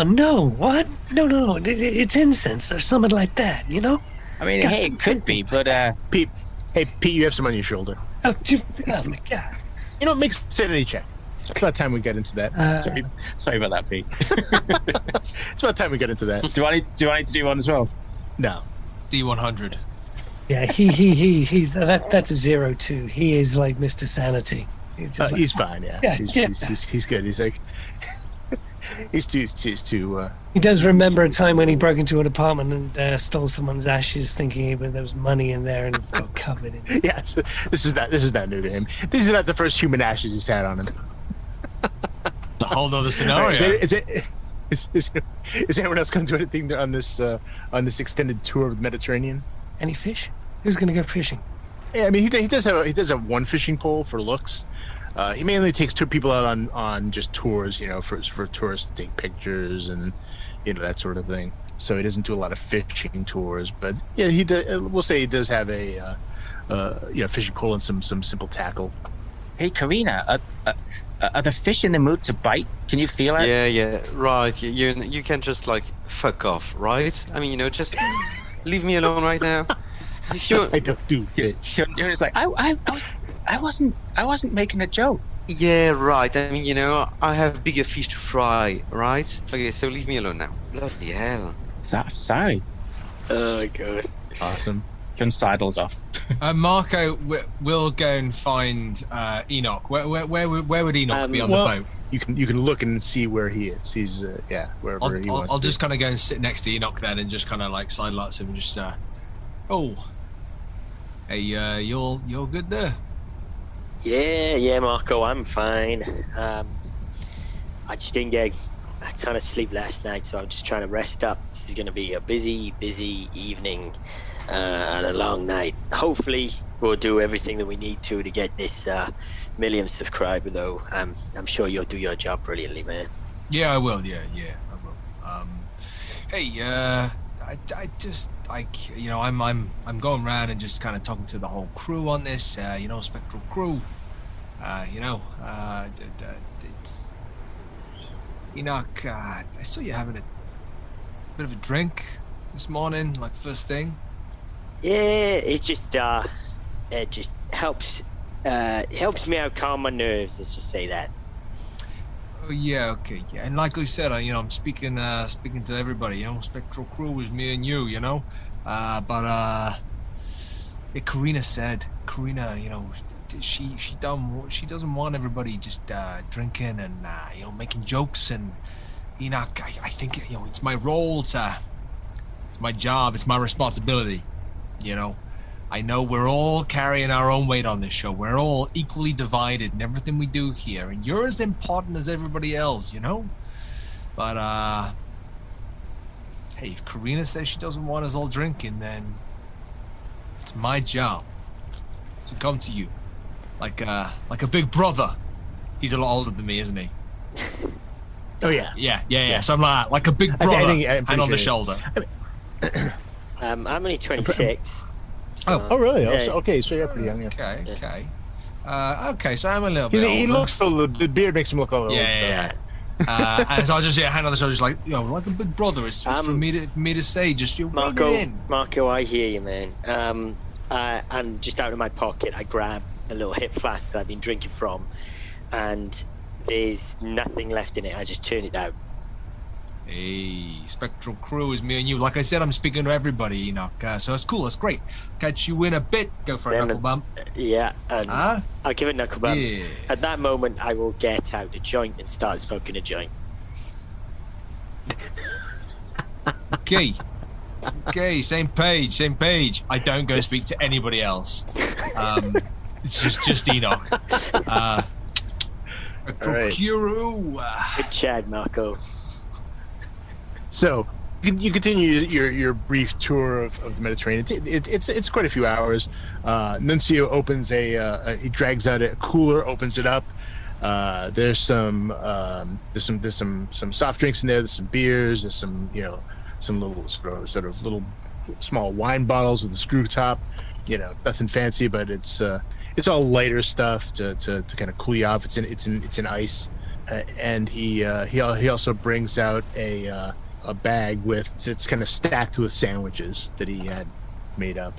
no, what? No, it's incense or something like that, I mean, hey, it could be, but... Pete, you have some on your shoulder. Oh my God. Make a sanity check. It's about time we get into that. Sorry about that, Pete. It's about time we get into that. Do I need to do one as well? No. D100. Yeah, he's that's a 0-2. He is like Mr. Sanity. He's fine. Yeah. He's good. He's like he's too. He does remember a time when he broke into an apartment and stole someone's ashes, thinking there was money in there, and got covered in it. Yes, this is not new to him. These are not the first human ashes he's had on him. The whole other scenario. Is anyone else going to do anything on this extended tour of the Mediterranean? Any fish? Who's going to go fishing? Yeah, I mean he does have one fishing pole for looks. He mainly takes two people out on just tours, for tourists to take pictures and that sort of thing. So he doesn't do a lot of fishing tours, but yeah, we'll say he does have a fishing pole and some simple tackle. Hey, Corrina, are the fish in the mood to bite? Can you feel it? Yeah, right. You can just like fuck off, right? I mean, just leave me alone right now. I don't do fish. You're just like I wasn't making a joke. Yeah, right. I mean, I have bigger fish to fry, right? Okay, so leave me alone now. Bloody hell. Sorry. Oh god. Awesome. Hyun sidles off. Marco will go and find Enoch. Where would Enoch be on the boat? You can look and see where he is. He's wherever he wants. I'll just kind of go and sit next to Enoch then, and just kind of like sidelights him and just hey, you're good there. Yeah, Marco, I'm fine. I just didn't get a ton of sleep last night, so I'm just trying to rest up. This is going to be a busy evening and a long night. Hopefully, we'll do everything that we need to get this million subscriber, though. I'm sure you'll do your job brilliantly, man. Yeah, I will. Yeah, I will. Hey, I just I'm going around and just kind of talking to the whole crew on this. Spektral Krew. It's Enoch. I saw you having a bit of a drink this morning, like first thing. Yeah, it just helps me out, calm my nerves. Let's just say that. Oh yeah, okay, yeah. And like I said, I'm speaking to everybody. Spektral Krew is me and you. But Corrina said, she doesn't want everybody just drinking and making jokes. And Enoch, I think it's my role. It's my job. It's my responsibility. I know we're all carrying our own weight on this show. We're all equally divided in everything we do here, and you're as important as everybody else, But hey, if Corrina says she doesn't want us all drinking, then it's my job to come to you, like a big brother. He's a lot older than me, isn't he? Oh yeah. Yeah. So I'm like a big brother, hand on the shoulder. I'm only 26. Oh really? Yeah. Okay, so you're pretty young. Okay. Yeah. Okay, so I'm a little bit older. He looks a little. The beard makes him look a little. Yeah. And so I just hand on the shoulder, just like like a big brother. It's for me to say, just Marco. It in. Marco, I hear you, man. And just out of my pocket, I grab a little hip flask that I've been drinking from, and there's nothing left in it. I just turn it out. Hey, Spektral Krew is me and you. Like I said, I'm speaking to everybody, Enoch. So that's cool. That's great. Catch you in a bit. Go for a knuckle bump. Yeah, and I'll give it a knuckle bump. Yeah. At that moment, I will get out a joint and start smoking a joint. Okay. Okay, same page. I don't go speak to anybody else. It's just Enoch. right. Good chat, Marco. So you continue your brief tour of the Mediterranean. It's quite a few hours. Nuncio opens he drags out a cooler, opens it up. There's some soft drinks in there. There's some beers. There's some little sort of little small wine bottles with a screw top. Nothing fancy, but it's all lighter stuff to kind of cool you off. It's in ice, and he also brings out a bag it's kind of stacked with sandwiches that he had made up.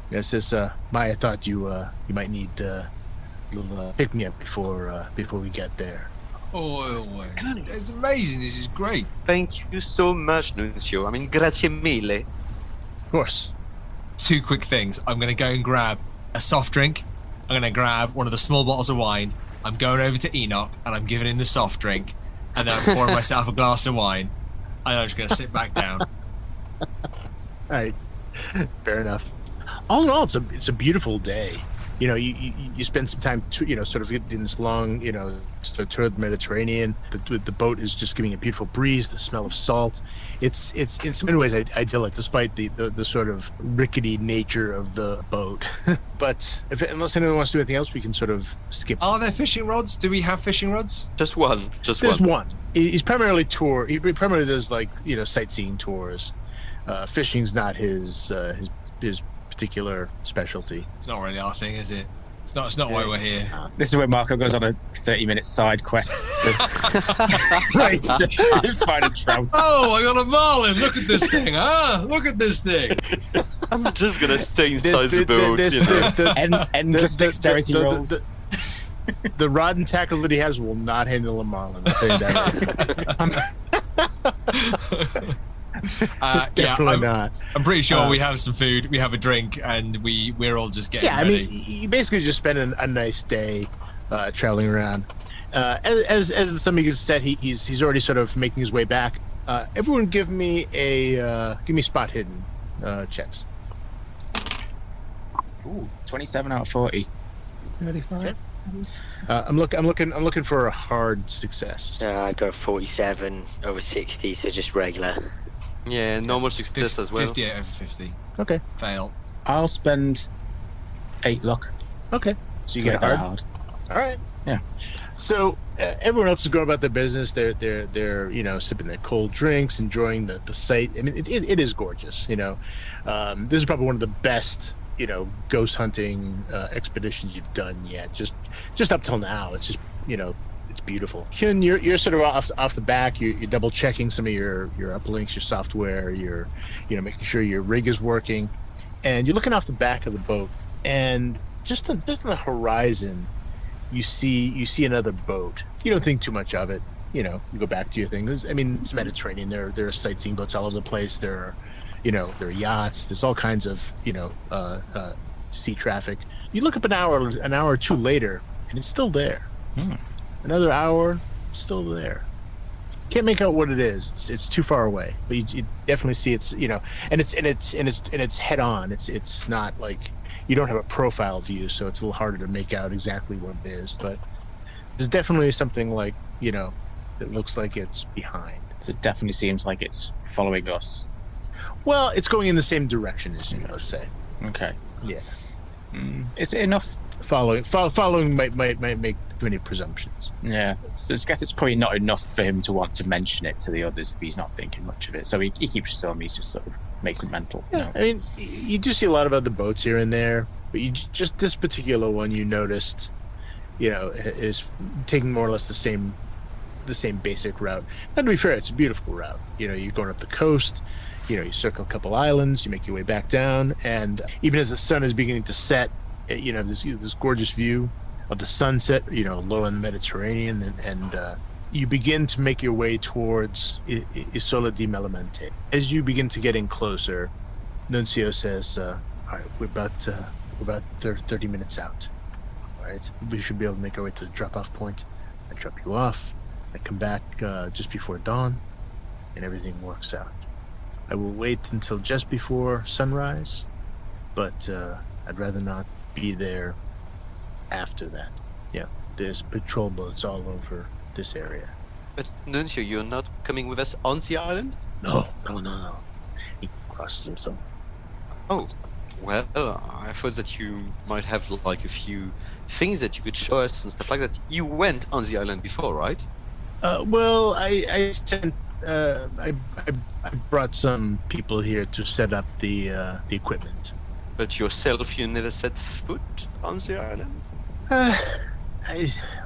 It says, "Maya, I thought you might need a little pick me up before we get there." Oh, it's amazing. This is great. Thank you so much, Nuncio. I mean, grazie mille. Of course. 2 quick things. I'm going to go and grab a soft drink. I'm going to grab one of the small bottles of wine. I'm going over to Enoch and I'm giving him the soft drink. And then I'm pouring myself a glass of wine. And I'm just going to sit back down. All right. Fair enough. All in all, it's a beautiful day. You spend some time sort of in this long sort of tour of the Mediterranean. The boat is just giving a beautiful breeze, the smell of salt. It's in so many ways idyllic, despite the sort of rickety nature of the boat. But unless anyone wants to do anything else, we can sort of skip. Are there fishing rods? Do we have fishing rods? Just one. There's one. He's primarily he primarily does sightseeing tours. Fishing's not his particular specialty. It's not really our thing, is it? It's not why we're here. This is where Marco goes on a 30-minute side quest to find a trout. Oh, I got a marlin! Look at this thing! Look at this thing! I'm just gonna stay inside the boat. Endless dexterity rolls. The rod and tackle that he has will not handle a marlin. I'll tell you that. Definitely not. I'm pretty sure we have some food, we have a drink, and we're all just getting ready. I mean, you basically just spend a nice day traveling around. As the Summit said, he's already sort of making his way back. Everyone, give me spot hidden checks. Ooh, 27 out of 40. 35. Okay. I'm looking for a hard success. I got 47 over 60, so just regular. Yeah, normal success as well. 58 over 50. Okay. Fail. I'll spend 8 luck. Okay. So you to get make that hard. All right. Yeah. So everyone else is going about their business. They're sipping their cold drinks, enjoying the sight. I mean, it is gorgeous. This is probably one of the best ghost hunting expeditions you've done yet. Just up till now, it's just it's beautiful. Hyeon, you're sort of off the back. You're double checking some of your uplinks, your software. You're making sure your rig is working, and you're looking off the back of the boat, and just on the horizon, you see another boat. You don't think too much of it. You go back to your thing. It's Mediterranean. There are sightseeing boats all over the place. There are yachts. There's all kinds of sea traffic. You look up an hour or two later, and it's still there. Another hour, still there. Can't make out what it is. It's too far away, but you definitely see it's and it's head on. It's not like you don't have a profile view, so it's a little harder to make out exactly what it is. But there's definitely something that looks like it's behind. So it definitely seems like it's following us. Well, it's going in the same direction as you, let's say. Okay. Yeah. Is it enough? Following might make too many presumptions. Yeah. So I guess it's probably not enough for him to want to mention it to the others if he's not thinking much of it. So he keeps still, and he just sort of makes it mental. Yeah. I mean, you do see a lot of other boats here and there, but just this particular one you noticed, is taking more or less the same basic route. And to be fair, it's a beautiful route. You're going up the coast. You circle a couple islands, you make your way back down, and even as the sun is beginning to set, this gorgeous view of the sunset, low in the Mediterranean, and you begin to make your way towards Isola di Melamente. As you begin to get in closer, Nuncio says, all right, we're about 30 minutes out. All right, we should be able to make our way to the drop-off point. I drop you off. I come back just before dawn, and everything works out. I will wait until just before sunrise, but I'd rather not be there after that. Yeah, there's patrol boats all over this area. But Nuncio, you're not coming with us on the island? No. He crosses himself. Oh, well, I thought that you might have like a few things that you could show us and stuff like that. You went on the island before, right? Well, I sent. I brought some people here to set up the equipment. But yourself, you never set foot on the island?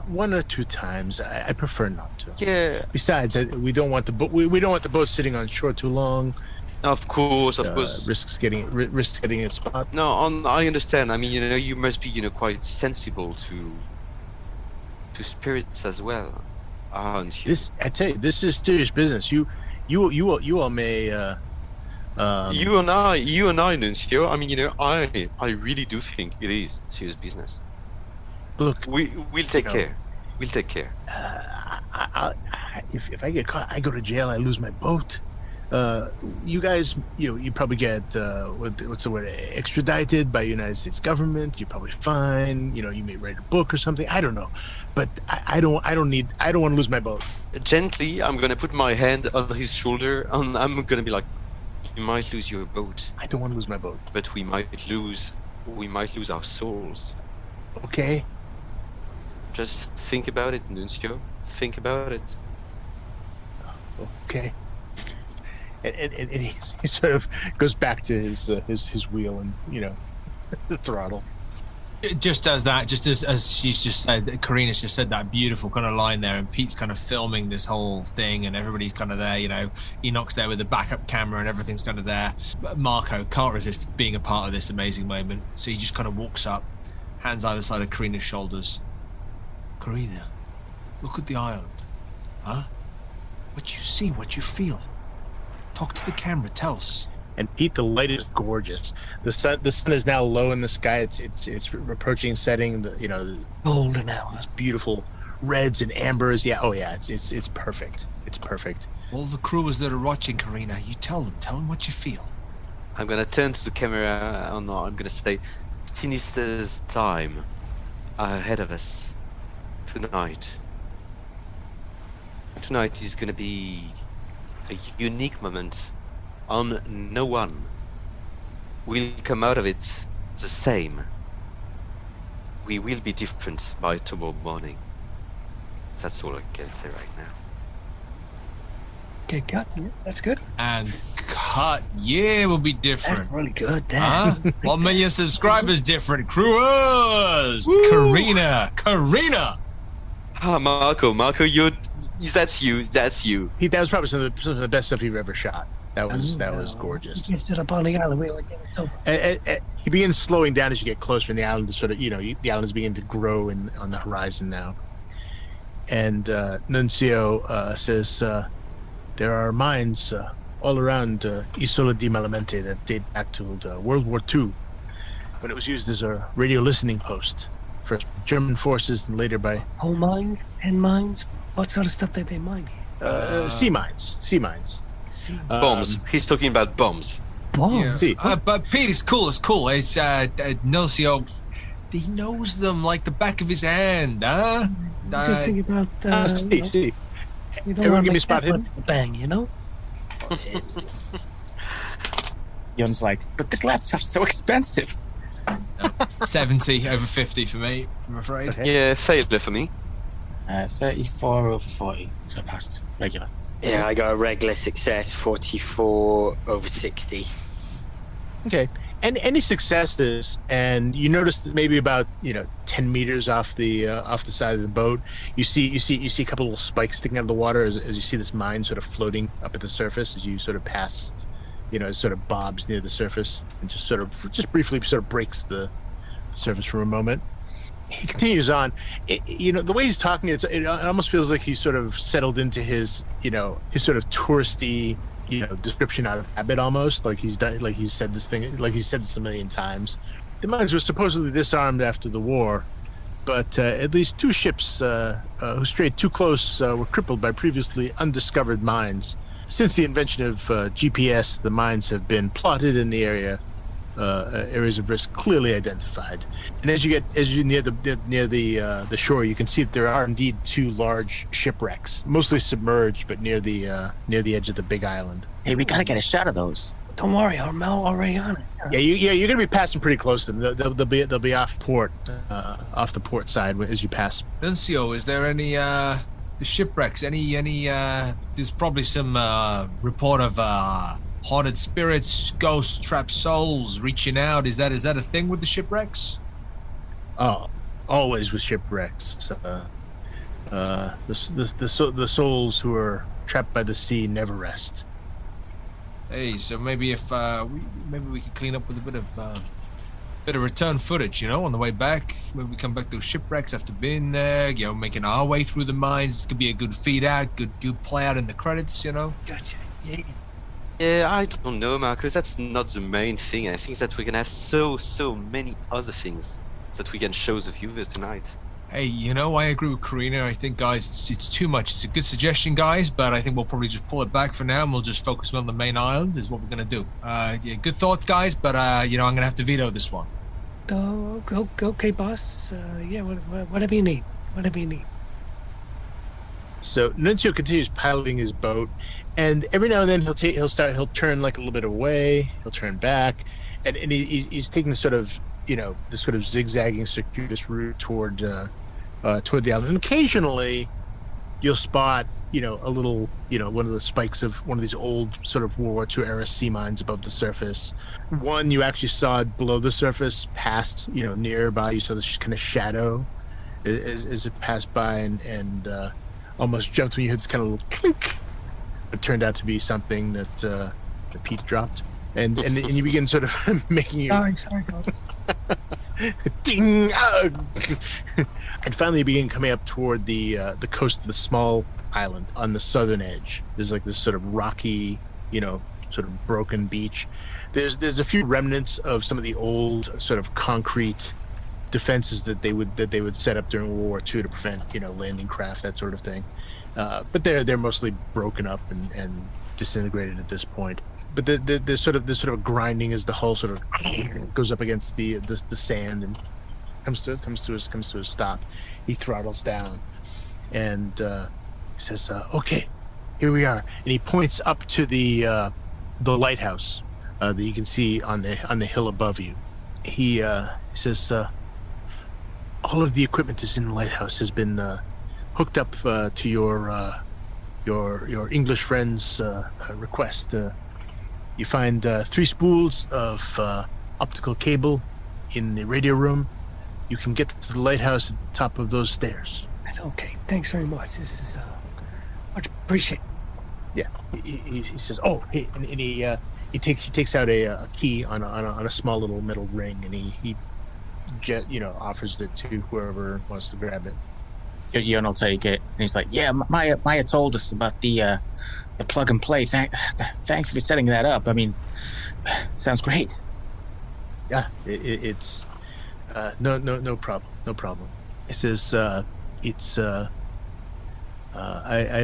One or two times. I prefer not to. Yeah. Besides, we don't want the boat. We don't want the boat sitting on shore too long. Of course. Risks getting a spot. No, I understand. I mean, you must be, quite sensible to spirits as well, aren't you? I tell you, this is serious business. You all may. You and I, Nuncio. I mean, I really do think it is serious business. Look, we'll take care. We'll take care. If I get caught, I go to jail. I lose my boat. You guys, you probably get what's the word? Extradited by the United States government. You're probably fine. You may write a book or something. I don't know, but I don't want to lose my boat. Gently, I'm gonna put my hand on his shoulder, and I'm gonna be like, "You might lose your boat. I don't want to lose my boat, but we might lose our souls." Okay. Just think about it, Nuncio. Think about it. Okay. And he sort of goes back to his wheel and the throttle. Just as she's just said, Corrina's just said that beautiful kind of line there, and Pete's kind of filming this whole thing, and everybody's kind of there. Enoch's there with the backup camera, and everything's kind of there. But Marco can't resist being a part of this amazing moment, so he just kind of walks up, hands either side of Corrina's shoulders. Corrina, look at the island, huh? What you see, what you feel. Talk to the camera. Tell us. And Pete, the light is gorgeous. The sun is now low in the sky. It's approaching setting. Golden hour. It's beautiful reds and ambers. Yeah. Oh yeah. It's perfect. It's perfect. All the crewers that are watching, Corrina, you tell them what you feel. I'm gonna turn to the camera and I'm gonna say, Sinister's time ahead of us tonight. Tonight is gonna be a unique moment, and no one will come out of it the same. We will be different by tomorrow morning. That's all I can say right now. Okay, cut. Yeah, that's good. And cut. Yeah, will be different. That's really good. Huh? 1 million subscribers different. Crewers. Corrina. Ah, Marco, that's you. Pete, that was probably some of the best stuff you've ever shot. That was gorgeous. You stood up on the island. We were getting it's over. He begins slowing down as you get closer, and the island is sort of, the island is beginning to grow on the horizon now. And Nuncio says, there are mines all around Isola di Melamente that date back to World War II, when it was used as a radio listening post, first by German forces and later by... Coal mines? 10 mines? What sort of stuff did they mine here? Sea mines. Bombs. He's talking about bombs. Bombs? Yeah. But Pete, it's cool. It's Nuncio, he knows them like the back of his hand, huh? Just think about... see. You don't Everyone want give me to a spot hidden? bang, Yon's like, but this laptop's so expensive. 70 over 50 for me, I'm afraid. Okay. Yeah, failure for me. 34 over 40, so I passed regular. Yeah, I got a regular success, 44 over 60. Okay. And any successes, and you notice that maybe about 10 meters off the side of the boat, you see a couple little spikes sticking out of the water as you see this mine sort of floating up at the surface as you sort of pass, it sort of bobs near the surface and just briefly breaks the surface for a moment. he continues on. The way he's talking, it almost feels like he's sort of settled into his sort of touristy, description out of habit almost. Like he's done, like he's said this thing, like he's said this a million times. The mines were supposedly disarmed after the war, but at least 2 ships who strayed too close were crippled by previously undiscovered mines. Since the invention of GPS, the mines have been plotted in the area. Areas of risk clearly identified, and as you near the shore, you can see that there are indeed 2 large shipwrecks, mostly submerged, but near the edge of the big island. Hey, we gotta get a shot of those. Don't worry, I'm already on it. You're gonna be passing pretty close to them. They'll be off the port side as you pass. Nuncio, is there any the shipwrecks? Any? There's probably some report of haunted spirits, ghosts, trapped souls reaching out. Is that a thing with the shipwrecks? Oh, always with shipwrecks. The souls who are trapped by the sea never rest. Hey, so maybe if maybe we could clean up with a bit of return footage, on the way back. Maybe we come back to shipwrecks after being there, making our way through the mines. This could be a good feed out, good play out in the credits, Gotcha. Yeah. Yeah, I don't know, Marcus. That's not the main thing. I think that we can have so many other things that we can show the viewers tonight. Hey, I agree with Corrina. I think, guys, it's too much. It's a good suggestion, guys, but I think we'll probably just pull it back for now, and we'll just focus on the main island is what we're going to do. Yeah, good thought, guys, but, I'm going to have to veto this one. Okay, boss. Yeah, whatever you need. Whatever you need. So Nuncio continues piloting his boat, and every now and then he'll turn like a little bit away, he'll turn back, and he's taking sort of this sort of zigzagging circuitous route toward the island. And occasionally you'll spot a little one of the spikes of one of these old sort of World War II era sea mines above the surface. One you actually saw below the surface, past nearby. You saw this kind of shadow as it passed by, and almost jumped when you heard this kind of little clink. It turned out to be something that Pete dropped, and you begin sort of making your Sorry, God. ding, and finally you begin coming up toward the coast of the small island on the southern edge. There's like this sort of rocky, sort of broken beach. There's a few remnants of some of the old sort of concrete defenses that they would set up during World War II to prevent landing craft, that sort of thing, but they're mostly broken up and disintegrated at this point. But there's sort of a grinding as the hull sort of goes up against the sand and comes to a stop. He throttles down and he says, "Okay, here we are," and he points up to the lighthouse that you can see on the hill above you. He says, "All of the equipment is in the lighthouse has been hooked up to your English friend's request. You find 3 spools of optical cable in the radio room. You can get to the lighthouse at the top of those stairs." Okay, thanks very much. This is much appreciated. Yeah, he says, "Oh, hey," and he takes out a key on a small little metal ring, and he offers it to whoever wants to grab it. Hyeon will take it, and he's like, "Yeah, Maya told us about the plug and play. Thanks for setting that up. I mean, sounds great." Yeah, it's no problem. It says I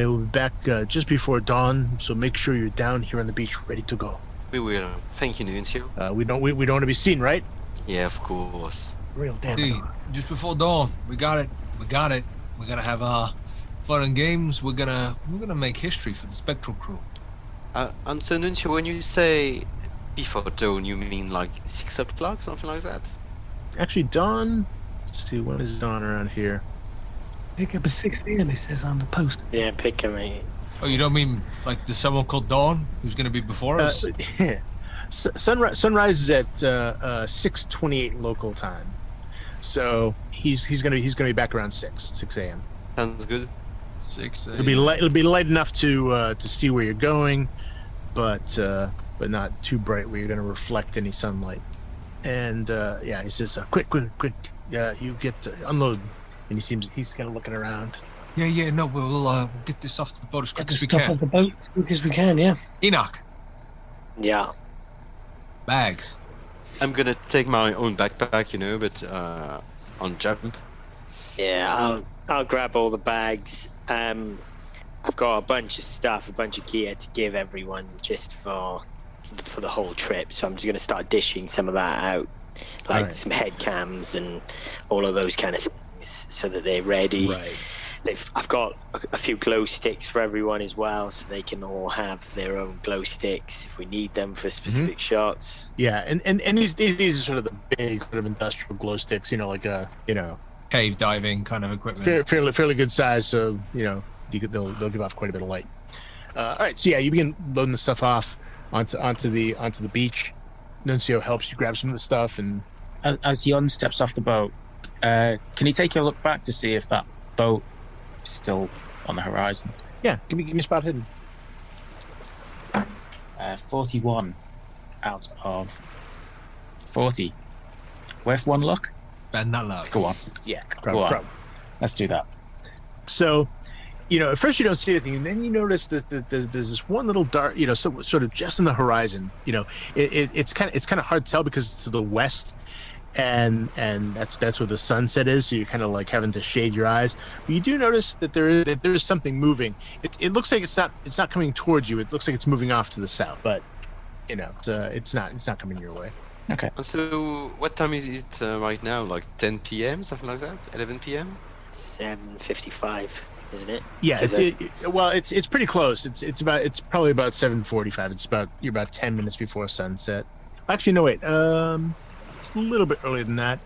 will be back just before dawn, so make sure you're down here on the beach ready to go. We will. Thank you, Nuncio. We don't want to be seen, right? Yeah, of course. Real damn Dude, good. just before dawn, we got it. We're gonna have fun and games. We're gonna make history for the Spektral Krew. And so, Nuncio, when you say before dawn, you mean like 6 o'clock, something like that? Actually, dawn. Let's see, when is dawn around here? Pick up a 6 a.m. It says on the post. Yeah, pick him. Oh, you don't mean like there's someone called Dawn who's gonna be before us? Sunrise is at 6:28 local time, so he's gonna be back around 6 a.m. Sounds good. 6 a.m. It'll be light enough to see where you're going, but not too bright where you're gonna reflect any sunlight. And he says, quick, you get to unload, and he's kind of looking around. Yeah. No, we'll get this off the boat as quick Get as the we stuff can. off the boat as quick as we can. Yeah. Enoch, Yeah. bags. I'm gonna take my own backpack, but on jump. Yeah, I'll grab all the bags. I've got a bunch of stuff, a bunch of gear to give everyone just for the whole trip. So I'm just gonna start dishing some of that out, like Right. some head cams and all of those kind of things, so that they're ready. Right. I've got a few glow sticks for everyone as well, so they can all have their own glow sticks if we need them for specific shots. Yeah, and these are sort of the big sort of industrial glow sticks, like a Cave diving kind of equipment. fairly good size, so they'll give off quite a bit of light. All right, so yeah, you begin loading the stuff off onto the beach. Nuncio helps you grab some of the stuff, and As Hyeon steps off the boat, can you take a look back to see if that boat is still on the horizon? yeah, give me a spot hidden. 41 out of 40. Worth one look? Bend that low. Go on. Yeah, Go on. Let's do that. So, at first you don't see anything, and then you notice that there's this one little dark, sort of just in the horizon. It's kind of hard to tell because it's to the west, and that's where the sunset is. So you're kind of like having to shade your eyes. But you do notice that there is something moving. It looks like it's not coming towards you. It looks like it's moving off to the south, but it's not coming your way. Okay. So, what time is it right now? Like 10 p.m., something like that? 11 p.m.? 7:55, isn't it? Yeah, Is it's pretty close. It's probably about 7:45. You're about 10 minutes before sunset. Actually, no, wait. It's a little bit earlier than that.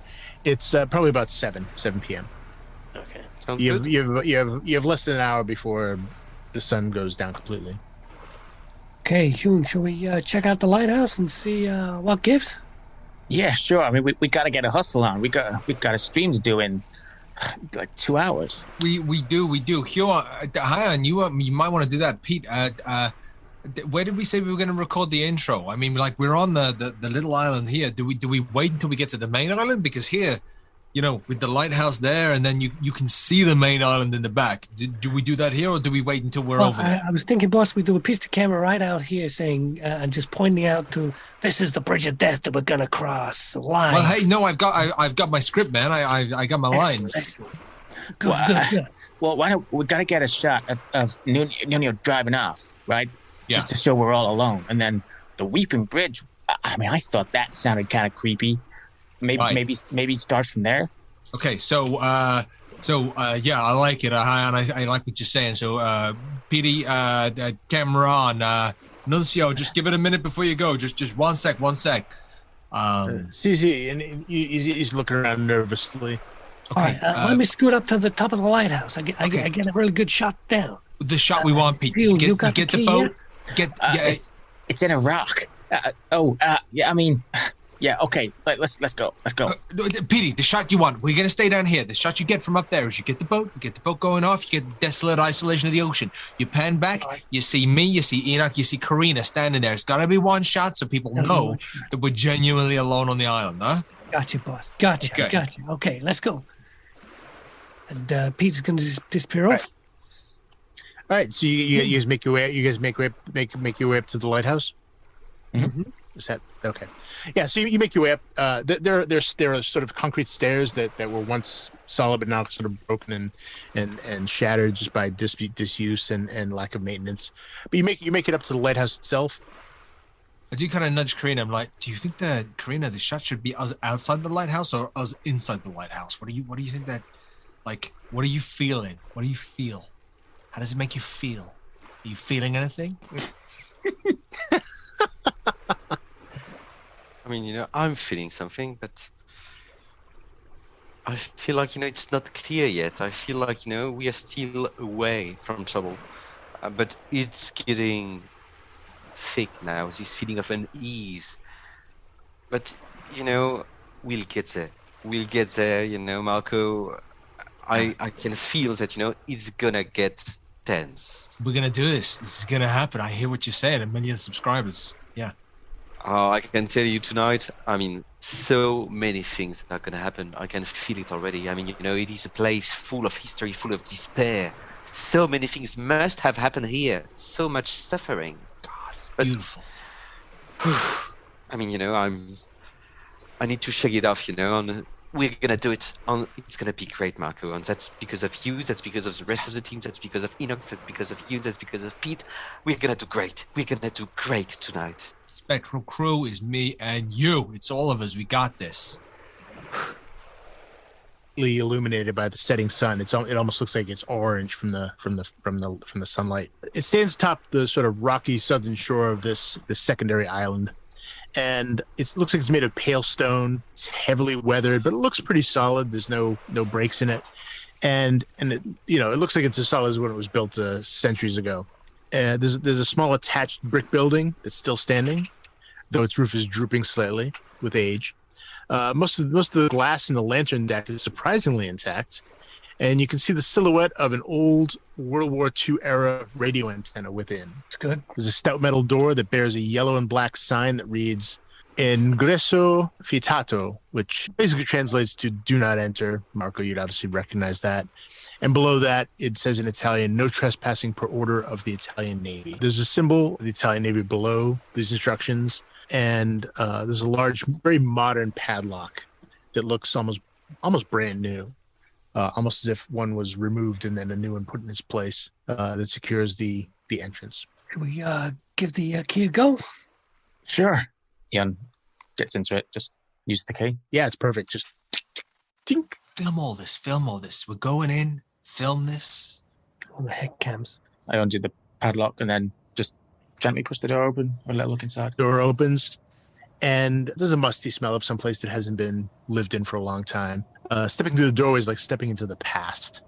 It's probably about 7 p.m. Okay. Sounds You good. have less than an hour before the sun goes down completely. Okay, Hyeon, shall we check out the lighthouse and see what gives? Yeah, sure. I mean, we got to get a hustle on. We got a stream to do in like 2 hours. We do. Hyeon, you might want to do that. Pete, where did we say we were going to record the intro? I mean, like we're on the little island here. Do we wait until we get to the main island? Because here, with the lighthouse there, and then you can see the main island in the back. Do we do that here, or do we wait until we're over there? I was thinking, boss, we do a piece of camera right out here saying, and just pointing out to, this is the bridge of death that we're going to cross live. Well, hey, no, I've got my script, man. I got my lines. Excellent. Good. Well, why don't we got to get a shot of Nuno driving off, right? Yeah. Just to show we're all alone, and then the Weeping Bridge. I mean, I thought that sounded kind of creepy. Maybe start from there. Okay, so yeah, I like it. I like what you're saying. So, PD, camera on. Nuncio, just give it a minute before you go. Just one sec. See, and he's looking around nervously. All right, let me scoot up to the top of the lighthout. I get a really good shot down. The shot we want, Pete. You You got get the the key boat. It's in a rock. Yeah. I mean, yeah. Okay, let's go. Petey, the shot you want. We're gonna stay down here. The shot you get from up there is you get the boat going off. You get the desolate isolation of the ocean. You pan back. You see me. You see Enoch. You see Corrina standing there. It's gotta be one shot so people know that we're genuinely alone on the island, huh? Gotcha, boss. Gotcha. Okay, let's go. And Pete's going to disappear off. All right, so you guys make your way. You guys make your way up to the lighthouse. Mm-hmm. Is that okay? Yeah. So you make your way up. There are sort of concrete stairs that were once solid, but now sort of broken and shattered just by disuse and lack of maintenance. But you make it up to the lighthouse itself. I do kind of nudge Corrina. I'm like, do you think that Corrina, the shot should be us outside the lighthouse or us inside the lighthouse? What do you think that? Like, what are you feeling? What do you feel? How does it make you feel? Are you feeling anything? I mean, I'm feeling something, but I feel like, it's not clear yet. I feel like, we are still away from trouble. But it's getting thick now, this feeling of unease. But, we'll get there. We'll get there, Marco. I can feel that, it's gonna get tense. We're gonna do this. This is gonna happen. I hear what you're saying. 1 million subscribers. Yeah. I can tell you tonight, I mean, so many things are going to happen. I can feel it already. I mean, it is a place full of history, full of despair. So many things must have happened here. So much suffering. God, it's But- beautiful. I mean, I need to shake it off, and we're going to do it. It's going to be great, Marco. And that's because of you. That's because of the rest of the team. That's because of Enoch. That's because of you. That's because of Pete. We're going to do great. We're going to do great tonight. Spektral Krew is me and you. It's all of us. We got this. Illuminated by the setting sun. It almost looks like it's orange from the sunlight. It stands atop the sort of rocky southern shore of this secondary island, and it looks like it's made of pale stone. It's heavily weathered, but it looks pretty solid. There's no breaks in it, and it looks like it's as solid as when it was built centuries ago. There's a small attached brick building that's still standing, though its roof is drooping slightly with age. Most of the glass in the lantern deck is surprisingly intact, and you can see the silhouette of an old World War II era radio antenna within. It's good. There's a stout metal door that bears a yellow and black sign that reads "Ingresso Vietato," which basically translates to "Do not enter." Marco, you'd obviously recognize that. And below that, it says in Italian, "No trespassing per order of the Italian Navy." There's a symbol of the Italian Navy below these instructions, and there's a large, very modern padlock that looks almost brand new, almost as if one was removed and then a new one put in its place that secures the entrance. Should we give the key a go? Sure. Hyeon gets into it. Just use the key. Yeah, it's perfect. Just tink. Film all this. We're going in. Film this. On the head cams. I undo the padlock and then just gently push the door open. A little look inside. Door opens, and there's a musty smell of someplace that hasn't been lived in for a long time. Stepping through the doorway is like stepping into the past.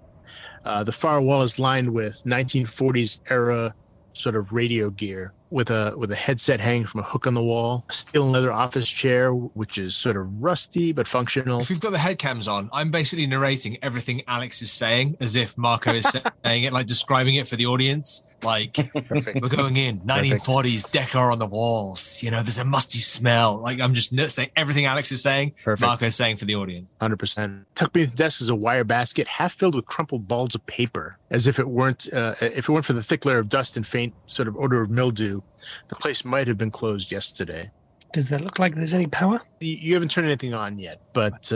The far wall is lined with 1940s era sort of radio gear with a headset hanging from a hook on the wall, a steel and leather office chair, which is sort of rusty but functional. If we've got the head cams on, I'm basically narrating everything Alex is saying as if Marco is saying it, like describing it for the audience. Like, Perfect. we're going in, 1940s decor on the walls. There's a musty smell. Like, I'm just saying everything Alex is saying, Perfect. Marco is saying for the audience. 100%. Tucked beneath the desk is a wire basket, half filled with crumpled balls of paper, as if it weren't for the thick layer of dust and faint sort of odor of mildew. The place might have been closed yesterday. Does that look like there's any power? You haven't turned anything on yet, but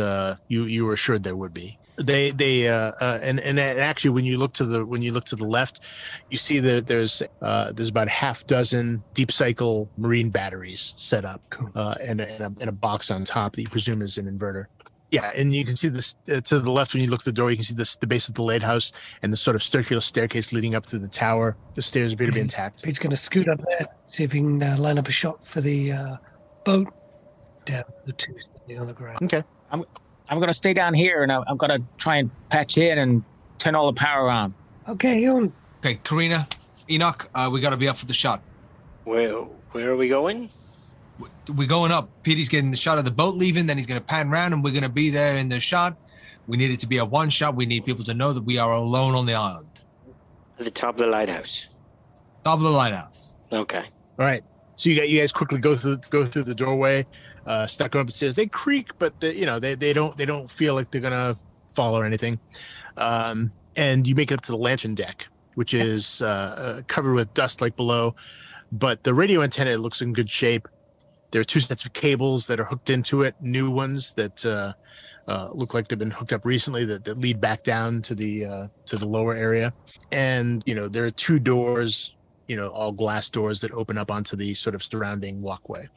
you were assured there would be. And actually, when you look to the left, you see that there's about half dozen deep cycle marine batteries set up, Cool. and a box on top that you presume is an inverter. Yeah, and you can see this to the left when you look at the door. You can see the base of the lighthouse and the sort of circular staircase leading up through the tower. The stairs appear to be intact. Pete's going to scoot up there, see if he can line up a shot for the boat down the two standing on the ground. Okay. I'm going to stay down here and I'm going to try and patch in and turn all the power on. Okay, Hyeon. Okay, Corrina, Enoch, we got to be up for the shot. Where are we going? We're going up. Petey's getting the shot of the boat leaving, then he's going to pan around and we're going to be there in the shot. We need it to be a one shot. We need people to know that we are alone on the island. At the top of the lighthouse. Top of the lighthouse. Okay. All right. So you guys quickly go through the doorway, start going up the stairs. They creak, but they don't feel like they're gonna fall or anything. And you make it up to the lantern deck, which is covered with dust like below, but the radio antenna looks in good shape. There are two sets of cables that are hooked into it, new ones that look like they've been hooked up recently that lead back down to the lower area. And there are two doors, all glass doors that open up onto the sort of surrounding walkway.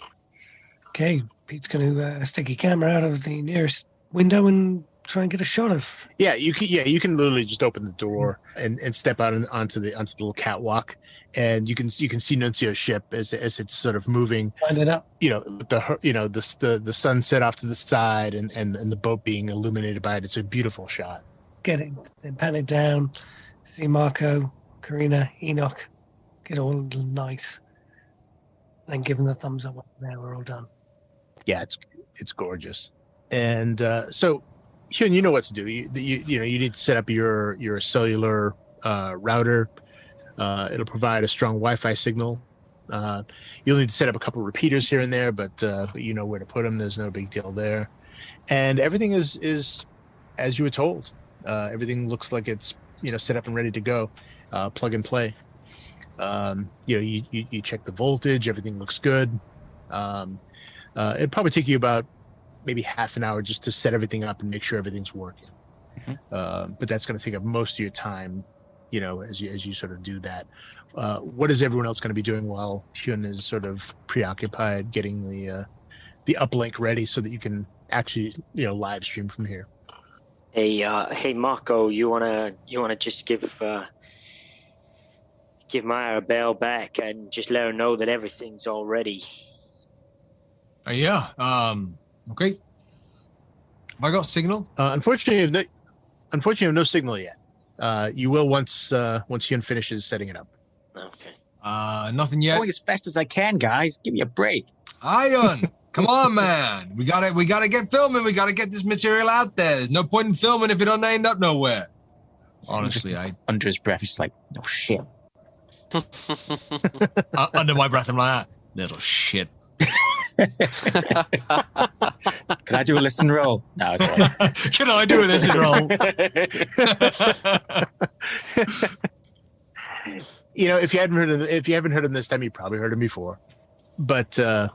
Okay, Pete's going to stick a camera out of the nearest window and try and get a shot of. Yeah, you can literally just open the door and step out onto the little catwalk, and you can see Nuncio's ship as it's sort of moving. Find it up. The sunset off to the side and the boat being illuminated by it. It's a beautiful shot. Get it, then pan it down. See Marco, Corrina, Enoch. Get all nice. Then give them the thumbs up. Now we're all done. Yeah, it's gorgeous. And so, Hyeon, you know what to do. You need to set up your cellular router. It'll provide a strong Wi-Fi signal You'll need to set up a couple of repeaters here and there, but you know where to put them. There's no big deal there. And everything is as you were told. Everything looks like it's set up and ready to go. Plug and play. You check the voltage. Everything looks good. It'd probably take you about maybe half an hour just to set everything up and make sure everything's working. But that's going to take up most of your time, as you sort of do that. What is everyone else going to be doing while Hyeon is sort of preoccupied getting the uplink ready so that you can actually live stream from here? Hey Marco, you wanna just give Maya a bell back and just let her know that everything's all ready? Yeah. Okay. Have I got signal? Unfortunately, I have no signal yet. You will once Hyeon finishes setting it up. Okay. Nothing yet. Going as fast as I can, guys. Give me a break. Hyeon, come on, man. We gotta get filming. We gotta get this material out there. There's no point in filming if it don't end up nowhere. Honestly, under his breath, he's like, no shit. Under my breath, I'm like, little shit. Can I do a listen roll? No, it's all right. Can I do a listen roll? If you haven't heard him this time, you probably heard him before. But yeah,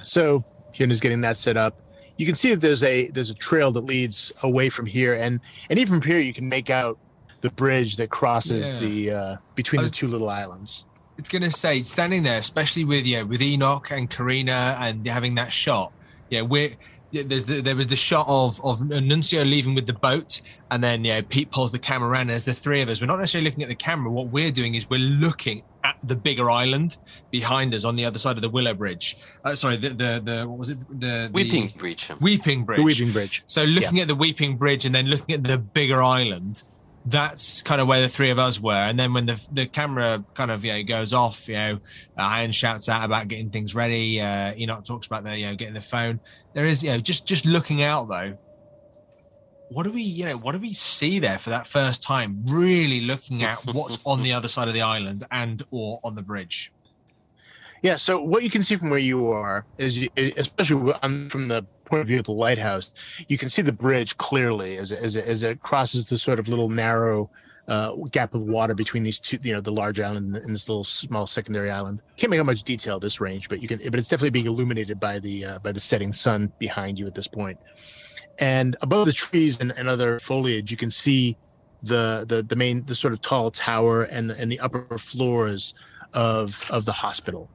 so Hyeon is getting that set up. You can see that there's a trail that leads away from here, and even from here you can make out the bridge that crosses the between the two little islands. It's gonna say standing there, especially with Enoch and Corrina and having that shot. There was the shot of Nuncio leaving with the boat, and then Pete pulls the camera around. And there's the three of us. We're not necessarily looking at the camera. What we're doing is we're looking at the bigger island behind us on the other side of the Willow Bridge. Sorry, the what was it? The Weeping Bridge. Weeping Bridge. The Weeping Bridge. So looking at the Weeping Bridge and then looking at the bigger island. That's kind of where the three of us were. And then when the camera kind of goes off, Hyeon shouts out about getting things ready. Enoch talks about getting the phone. There is just looking out though. What do we see there for that first time? Really looking at what's on the other side of the island and or on the bridge. Yeah, so what you can see from where you are is, especially from the point of view of the lighthouse, you can see the bridge clearly as it crosses the sort of little narrow gap of water between these two, the large island and this little small secondary island. Can't make out much detail at this range, but it's definitely being illuminated by the setting sun behind you at this point. And above the trees and other foliage, you can see the main sort of tall tower and the upper floors of the hospital.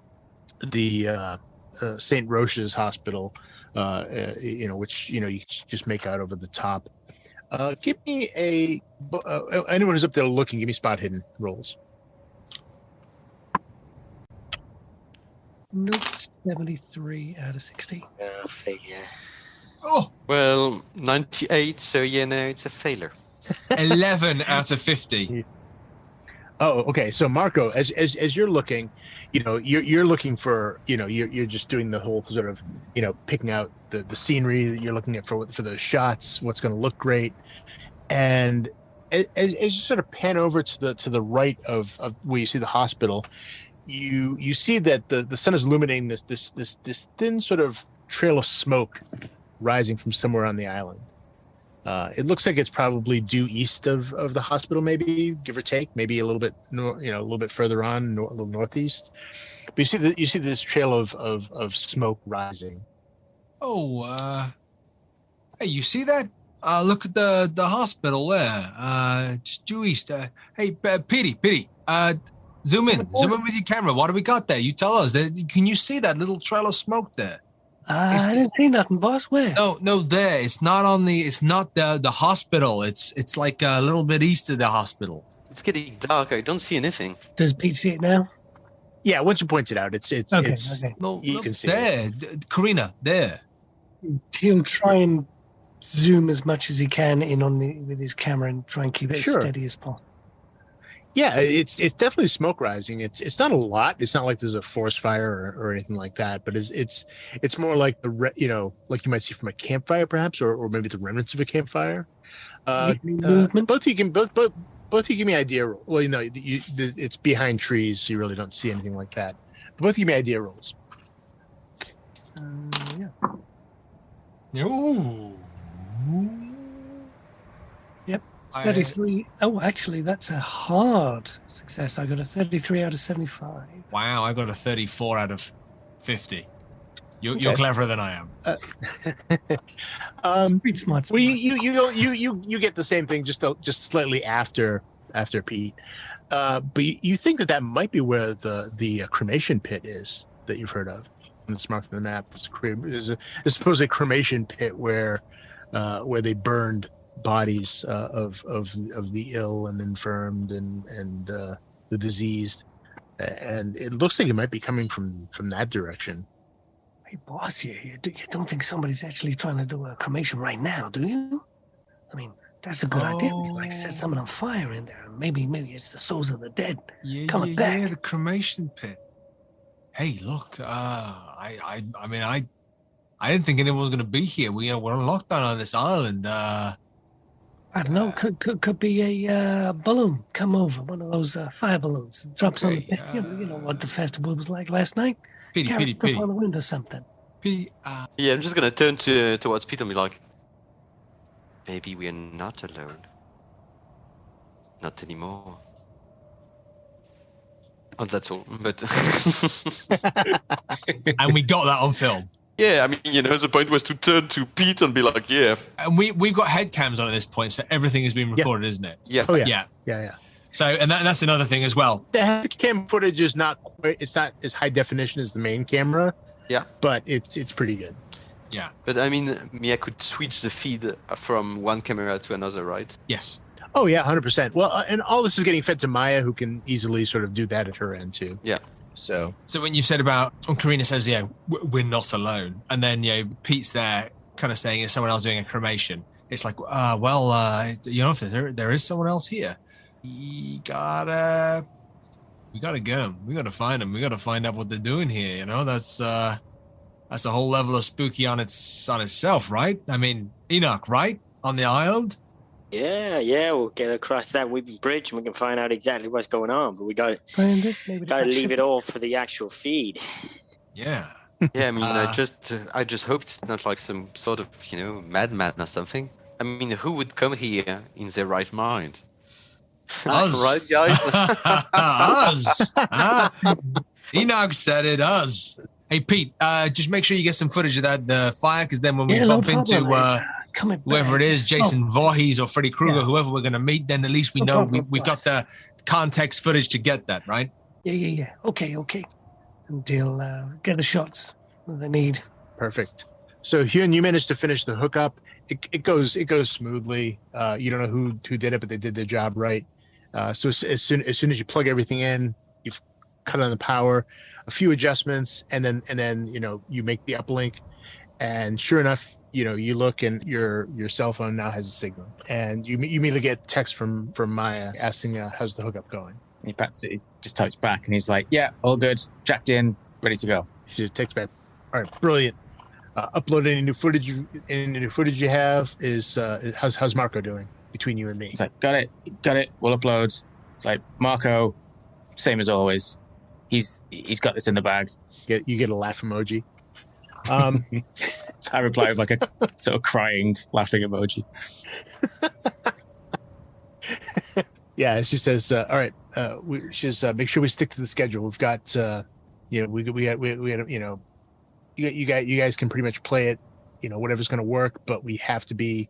The St. Roche's Hospital, which you just make out over the top. Give me anyone who's up there looking. Give me spot hidden rolls. Nope, 73 out of 60. I figure. Oh well, 98. So no, it's a failure. 11 out of 50. Oh, okay. So Marco, as you're looking, you're looking for, you're just doing the whole sort of, picking out the scenery that you're looking at for the shots, what's going to look great, and as you sort of pan over to the right of where you see the hospital, you see that the sun is illuminating this thin sort of trail of smoke rising from somewhere on the island. It looks like it's probably due east of the hospital, maybe give or take, maybe a little bit, a little bit further on, a little northeast. But you see this trail of smoke rising. Oh, hey, you see that? Look at the hospital there. Just due east. Hey, Petey, zoom in with your camera. What do we got there? You tell us. Can you see that little trail of smoke there? I didn't see nothing, boss. Where? No, there. It's not it's not the hospital. It's like a little bit east of the hospital. It's getting dark. I don't see anything. Does Pete see it now? Yeah, once you point it out, it's okay. No, you can see there. Corrina, there. He'll try and zoom as much as he can in with his camera and try and keep it as steady as possible. Yeah, it's definitely smoke rising. It's not a lot. It's not like there's a forest fire or anything like that. But it's more like like you might see from a campfire, perhaps, or maybe the remnants of a campfire. Both of you give me an idea. Well, it's behind trees, so you really don't see anything like that. Both of you made idea rolls. Yeah. Ooh. Yep. 33. Oh, actually, that's a hard success. I got a 33 out of 75. Wow, I got a 34 out of 50. You're cleverer than I am. Pretty smart. Well, you get the same thing, just slightly after Pete. But you think that might be where the cremation pit is that you've heard of. And it's marked on the map. There's supposedly a cremation pit where they burned bodies of the ill and infirmed and the diseased, and it looks like it might be coming from that direction. Hey, boss, you don't think somebody's actually trying to do a cremation right now, do you? I mean, that's a good idea. We set someone on fire in there. Maybe it's the souls of the dead coming back. Yeah, the cremation pit. Hey, look, I mean, I didn't think anyone was going to be here. We're on lockdown on this island. I don't know. Could be a balloon come over, one of those fire balloons. Drops on the pit. You know what the festival was like last night. Carry stuff on the wind or something. Yeah, I'm just gonna turn towards Peter and be like, maybe we're not alone. Not anymore. And that's all. But and we got that on film. yeah, I mean, the point was to turn to Pete and be like, yeah. And we've got head cams on at this point, so everything has been recorded, isn't it? Yeah. Oh yeah. Yeah. So, and that's another thing as well. The head cam footage is not as high definition as the main camera. Yeah. But it's pretty good. Yeah. But I mean, I could switch the feed from one camera to another, right? Yes. Oh yeah, 100%. Well, and all this is getting fed to Maya, who can easily sort of do that at her end too. Yeah. So when you said about when Corrina says, we're not alone, and then Pete's there, kind of saying, is someone else doing a cremation? It's like, if there is someone else here, we gotta get them. We gotta find them. We gotta find out what they're doing here. That's a whole level of spooky on itself, right? I mean, Enoch, right, on the island. Yeah, we'll get across that wooden bridge and we can find out exactly what's going on. But we got to leave it all for the actual feed. Yeah. Yeah, I mean, I just hope it's not like some sort of, madman or something. I mean, who would come here in their right mind? Us. Right, guys? Us. Enoch said it, us. Hey, Pete, just make sure you get some footage of that fire, because then when we bump into whoever it is, Jason Voorhees or Freddy Krueger, whoever we're going to meet, then at least we know we've got the context footage to get that, right? Yeah. Okay. Until get the shots that they need. Perfect. So Hyeon, you managed to finish the hookup. It goes smoothly. You don't know who did it, but they did their job right. So as soon as you plug everything in, you've cut on the power, a few adjustments, and then you make the uplink, and sure enough, you look and your cell phone now has a signal, and you immediately get text from Maya asking how's the hookup going. He pats it, he just types back, and he's like, "Yeah, all good, jacked in, ready to go." She texts back, "All right, brilliant. Upload any new footage you have. How's Marco doing between you and me?" It's like, got it, we'll upload. It's like, Marco, same as always. He's got this in the bag. You get a laugh emoji. I reply with like a sort of crying, laughing emoji. Yeah, she says, "All right, she says, make sure we stick to the schedule. We've got, you guys can pretty much play it, whatever's going to work, but we have to be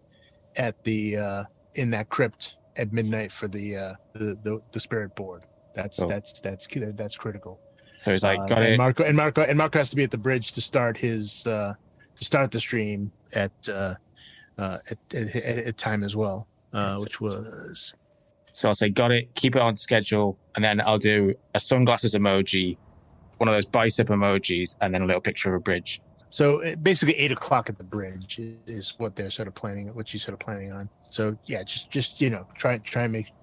at the in that crypt at midnight for the spirit board. That's critical." So he's like, "Got and it." Marco has to be at the bridge to start the stream at time as well, which was. So I'll say, "Got it. Keep it on schedule," and then I'll do a sunglasses emoji, one of those bicep emojis, and then a little picture of a bridge. So basically 8:00 at the bridge is what they're sort of planning, what she's sort of planning on. So yeah, just try and make,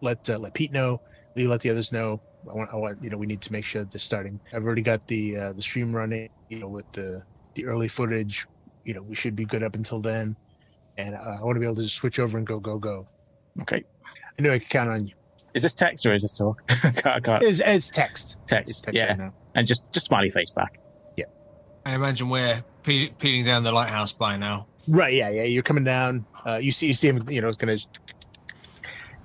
let Pete know, let the others know. I want we need to make sure that they're starting. I've already got the stream running, with the early footage. We should be good up until then, and I want to be able to just switch over and go. Okay. I know I can count on you. Is this text or is this talk? I can't. It's text. Text. Right Yeah. now. And just smiley face back. I imagine we're peeling down the lighthouse by now. Right, yeah. You're coming down. You see him, gonna,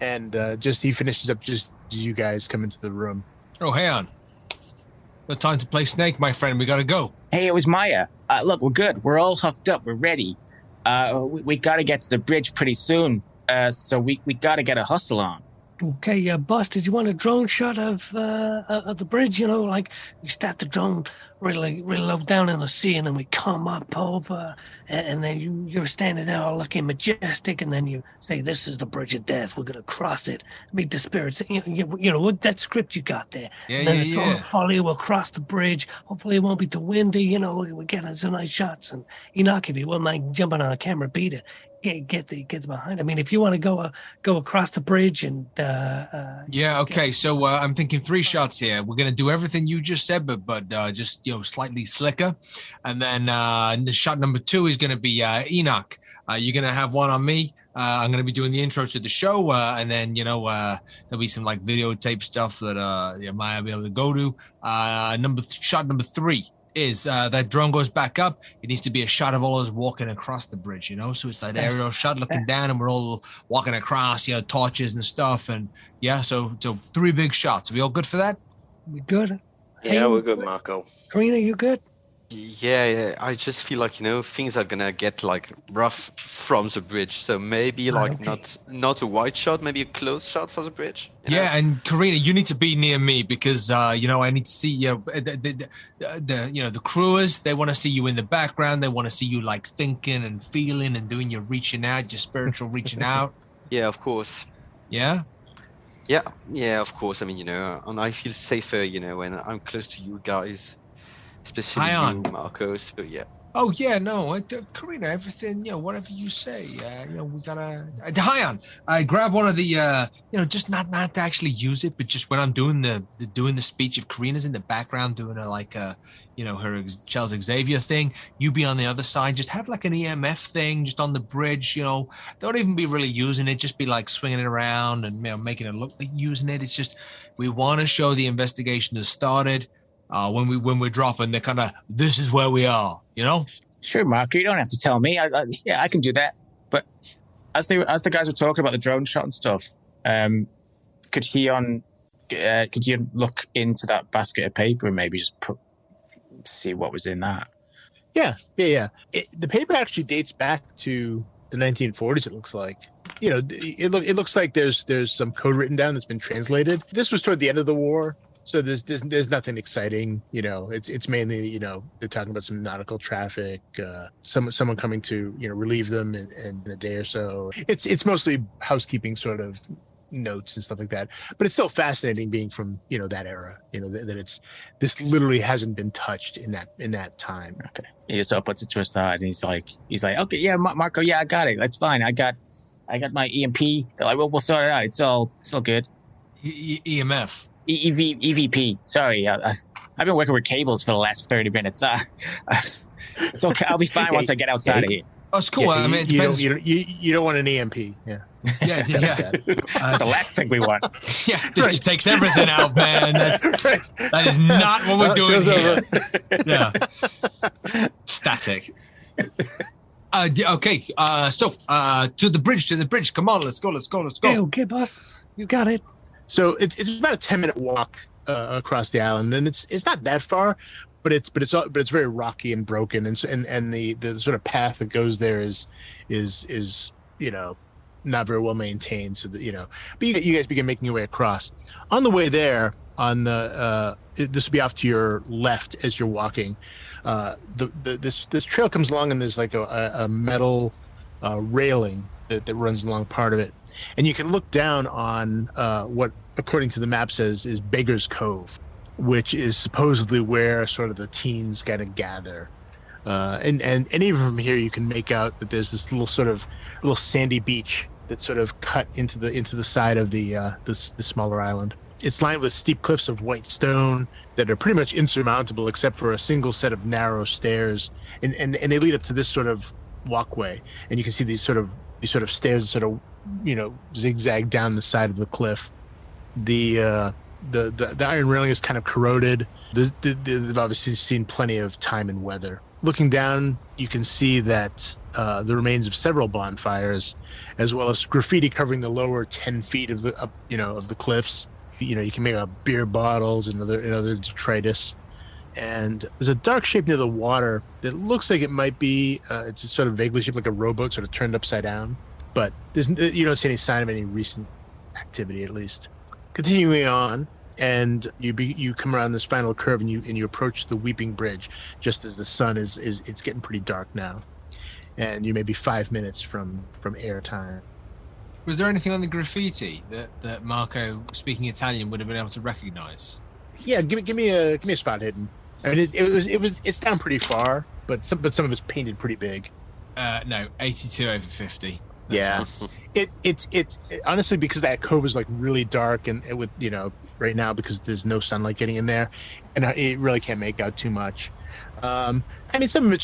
and just he finishes up just as you guys come into the room. Oh, Hyeon. No time to play Snake, my friend. We gotta go. Hey, it was Maya. Look, we're good. We're all hooked up. We're ready. We got to get to the bridge pretty soon. So we got to get a hustle on. Okay, boss, did you want a drone shot of the bridge? Like we start the drone really low down in the sea, and then we come up over, and then you're standing there all looking majestic, and then you say, "This is the bridge of death. We're gonna cross it. Meet the spirits." What that script you got there. Yeah, and then yeah. follow you across the bridge. Hopefully, it won't be too windy. We get some nice shots. And Enoch, if you wouldn't mind jumping on a camera, beat it. Get behind. I mean, if you want to go across the bridge and yeah, okay. So I'm thinking 3 shots here. We're gonna do everything you just said, but just slightly slicker. And then the shot number 2 is gonna be Enoch. You're gonna have one on me. I'm gonna be doing the intro to the show, and then there'll be some like videotape stuff that you might be able to go to. Shot number 3 is that drone goes back up. It needs to be a shot of all us walking across the bridge, so it's that aerial shot looking down, and we're all walking across, torches and stuff, and so 3 big shots. Are we all good for that? We good? Yeah, we're good, Marco. Corrina, you good? Yeah, I just feel like things are gonna get like rough from the bridge, so maybe like not a wide shot, maybe a close shot for the bridge. Yeah, and Corrina, you need to be near me because I need to see the crewers. They want to see you in the background. They want to see you like thinking and feeling and doing your reaching out, your spiritual reaching out. Yeah, of course. Yeah. Yeah, of course. I mean, and I feel safer, when I'm close to you guys. Especially Hyeon. you, Marco. So yeah. Oh yeah, no, Corrina, everything, whatever you say. We gotta. Hyeon, I grab one of the, just not to actually use it, but just when I'm doing the speech, if Corina's in the background doing her Charles Xavier thing, you be on the other side. Just have like an EMF thing, just on the bridge. Don't even be really using it. Just be like swinging it around and making it look like using it. It's just we want to show the investigation has started. When we're dropping, they're kind of, this is where we are, Sure, Marco, you don't have to tell me. I can do that. But as the guys were talking about the drone shot and stuff, could you look into that basket of paper and maybe just see what was in that? Yeah. The paper actually dates back to the 1940s. It looks like. It looks like there's some code written down that's been translated. This was toward the end of the war. So there's nothing exciting, it's mainly, they're talking about some nautical traffic, someone coming to, relieve them in a day or so. It's mostly housekeeping sort of notes and stuff like that, but it's still fascinating being from, that era, that this literally hasn't been touched in that time. Okay. He just sort of puts it to his side and he's like, okay, yeah, Marco, yeah, I got it. That's fine. I got my EMP. They're like, we'll sort it out. It's all good. EMF. EVP. Sorry, I've been working with cables for the last 30 minutes. It's okay. I'll be fine once I get outside of here. Oh, it's cool. Yeah, I mean, it depends. You don't want an EMP. Yeah. Yeah. That's the last thing we want. Yeah, it just takes everything out, man. That is not what we're doing here. Yeah. Static. Okay. So to the bridge. Come on, let's go. Okay, boss. You got it. So it's about a 10-minute walk across the island, and it's not that far, but it's very rocky and broken, and the sort of path that goes there is not very well maintained. So that but you guys begin making your way across. On the way there, this will be off to your left as you're walking. This trail comes along, and there's like a metal railing that runs along part of it. And you can look down on what, according to the map, says is Beggar's Cove, which is supposedly where sort of the teens got to gather. And even from here, you can make out that there's this little sandy beach that's sort of cut into the side of the smaller island. It's lined with steep cliffs of white stone that are pretty much insurmountable, except for a single set of narrow stairs, and they lead up to this sort of walkway. And you can see these sort of stairs that sort of zigzag down the side of the cliff. The The iron railing is kind of corroded. They've obviously seen plenty of time and weather. Looking down, you can see that the remains of several bonfires, as well as graffiti covering the lower 10 feet of the cliffs. You can make out beer bottles and other detritus. And there's a dark shape near the water that looks like it might be. It's sort of vaguely shaped like a rowboat, sort of turned upside down. But you don't see any sign of any recent activity, at least. Continuing on, and you come around this final curve, and you approach the Weeping Bridge, just as the sun is it's getting pretty dark now, and you may be 5 minutes from air time. Was there anything on the graffiti that Marco, speaking Italian, would have been able to recognize? Yeah, give me a spot hidden. I mean, it's down pretty far, but some of it's painted pretty big. No, 82 over 50. That's it's honestly, because that cove is like really dark, and it would, right now, because there's no sunlight getting in there, and it really can't make out too much. I mean, some of it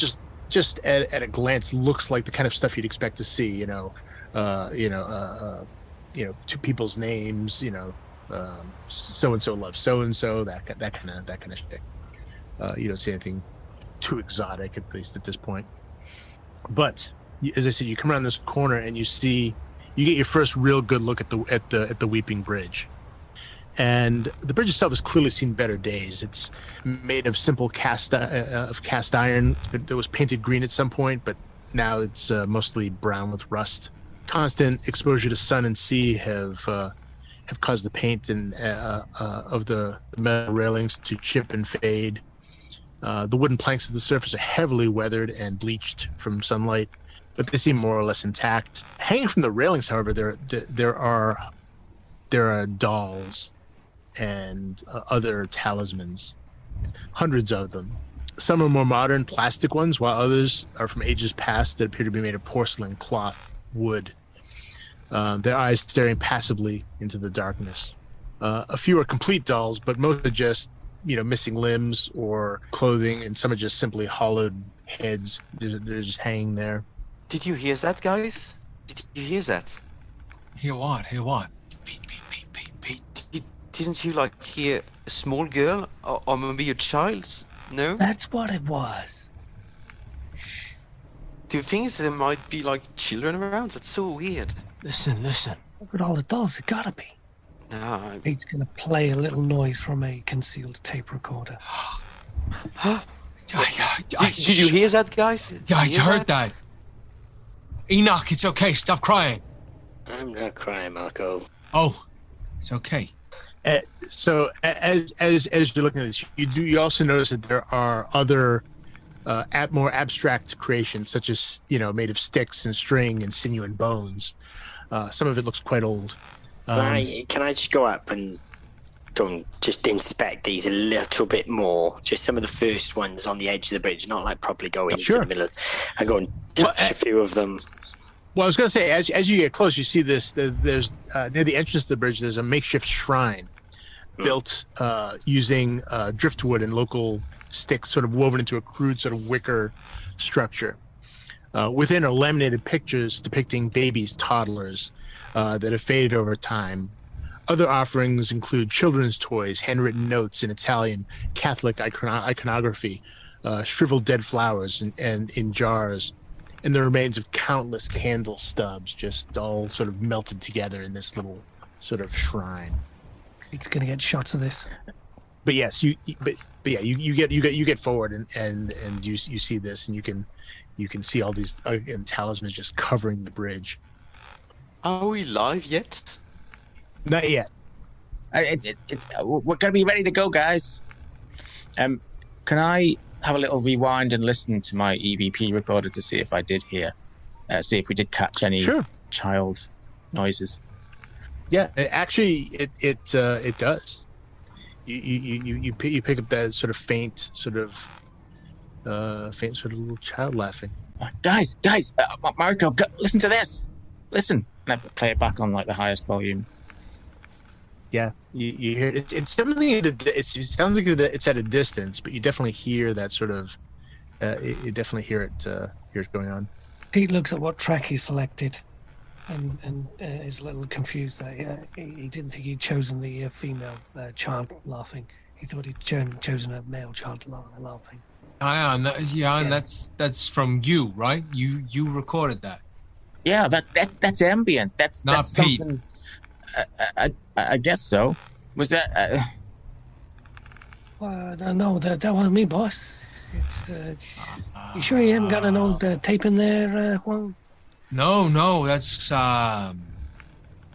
just at a glance looks like the kind of stuff you'd expect to see. Two people's names. So and so loves so and so. That kind of shit. You don't see anything too exotic, at least at this point. But as I said, you come around this corner and you get your first real good look at the Weeping Bridge. And the bridge itself has clearly seen better days. It's made of simple cast iron that was painted green at some point, but now it's mostly brown with rust. Constant exposure to sun and sea have caused the paint of the metal railings to chip and fade. The wooden planks of the surface are heavily weathered and bleached from sunlight, but they seem more or less intact. Hanging from the railings, however, there are dolls and other talismans, hundreds of them. Some are more modern plastic ones, while others are from ages past that appear to be made of porcelain, cloth, wood. Their eyes staring passively into the darkness. A few are complete dolls, but most are just, missing limbs or clothing, and some are just simply hollowed heads. They're just hanging there. Did you hear that, guys? Did you hear that? Hear what? Hear what? Pete. Didn't you hear a small girl or maybe a child? No? That's what it was. Do you think there might be children around? That's so weird. Listen. Look at all the dolls. It gotta be. No. Pete's gonna play a little noise from a concealed tape recorder. Did you hear that, guys? Yeah, I heard that. Enoch, it's okay. Stop crying. I'm not crying, Marco. Oh, it's okay. So as you're looking at this, you also notice that there are other more abstract creations, such as made of sticks and string and sinew and bones. Some of it looks quite old. Can I just go up and just inspect these a little bit more? Just some of the first ones on the edge of the bridge, not properly go into the middle. I go and touch a few of them. Well, I was going to say, as you get close, you see this. There's near the entrance to the bridge. There's a makeshift shrine built using driftwood and local sticks, sort of woven into a crude sort of wicker structure. Within are laminated pictures depicting babies, toddlers that have faded over time. Other offerings include children's toys, handwritten notes in Italian, Catholic iconography, shriveled dead flowers and in jars, and the remains of countless candle stubs, just all sort of melted together in this little sort of shrine. He's gonna get shots of this. But yes, you get forward and you see this, and you can see all these talismans just covering the bridge. Are we live yet? Not yet. We're gonna be ready to go, guys. Can I have a little rewind and listen to my EVP recorder to see if I did hear, see if we did catch any child noises? Yeah, actually, it does. You pick up that sort of faint sort of little child laughing. Guys, Marco, listen to this. Listen, and I play it back on the highest volume. Yeah, you hear it. It's definitely it sounds like it's at a distance, but you definitely hear that sort of. You definitely hear it going on. Pete looks at what track he selected. and is a little confused that he didn't think he'd chosen the female child laughing. He thought he'd chosen a male child laughing. And that's from you, right? You recorded that. Yeah, that's ambient. That's Pete. Something, I guess so. Was that? Well, no, that wasn't me, boss. You sure you haven't got an old tape in there, Juan? No, that's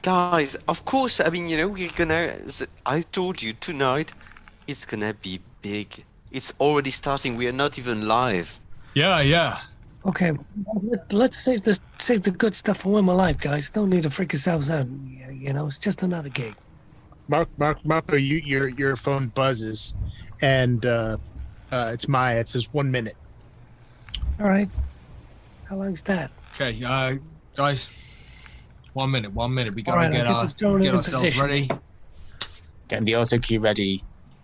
Guys, of course, I mean, we're gonna. I told you tonight, it's gonna be big. It's already starting. We are not even live. Yeah. Okay, let's save the good stuff for when we're live, guys. Don't need to freak yourselves out. It's just another gig. Marco, your phone buzzes, and it's Maya. It says 1 minute. All right. How long's that? okay. Guys, 1 minute. We gotta All right, get ourselves position. ready. Getting the auto key ready.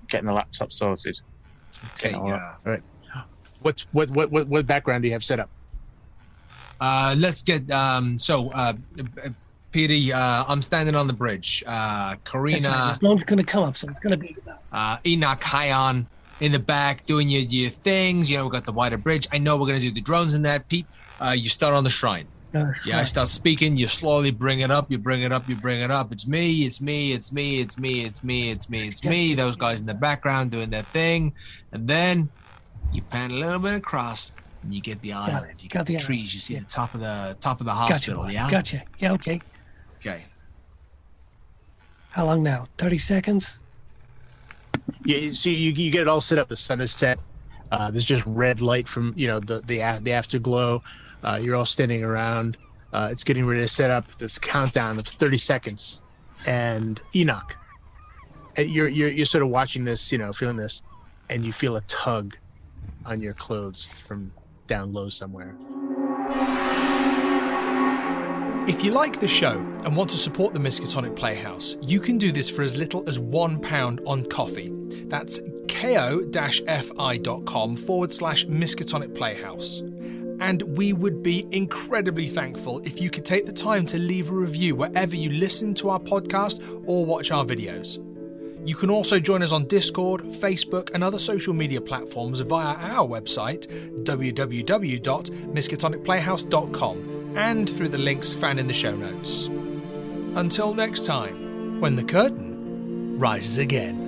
Getting the laptop sorted. Okay. All Yeah. All right. What background do you have set up? Let's get Petey, I'm standing on the bridge. Corrina, No one's gonna come up, so it's gonna be. Enoch, Hyeon in the back doing your things. We got the wider bridge. I know we're gonna do the drones in that. Pete, you start on the shrine. Yeah, I start speaking. You slowly bring it up. You bring it up. It's me. Those guys in the background doing their thing, and then you pan a little bit across, and you get the island. You get the trees. You see the top of the hospital. Gotcha, yeah. Gotcha. Yeah. Okay. Okay. How long now? 30 seconds. Yeah. So you get it all set up. The sun is set. There's just red light from the afterglow. You're all standing around. It's getting ready to set up this countdown of 30 seconds. And Enoch, you're sort of watching this, feeling this, and you feel a tug on your clothes from down low somewhere. If you like the show and want to support the Miskatonic Playhouse, you can do this for as little as £1 on Coffee. That's ko-fi.com/Miskatonic Playhouse. And we would be incredibly thankful if you could take the time to leave a review wherever you listen to our podcast or watch our videos. You can also join us on Discord, Facebook, and other social media platforms via our website, www.miskatonicplayhouse.com, and through the links found in the show notes. Until next time, when the curtain rises again.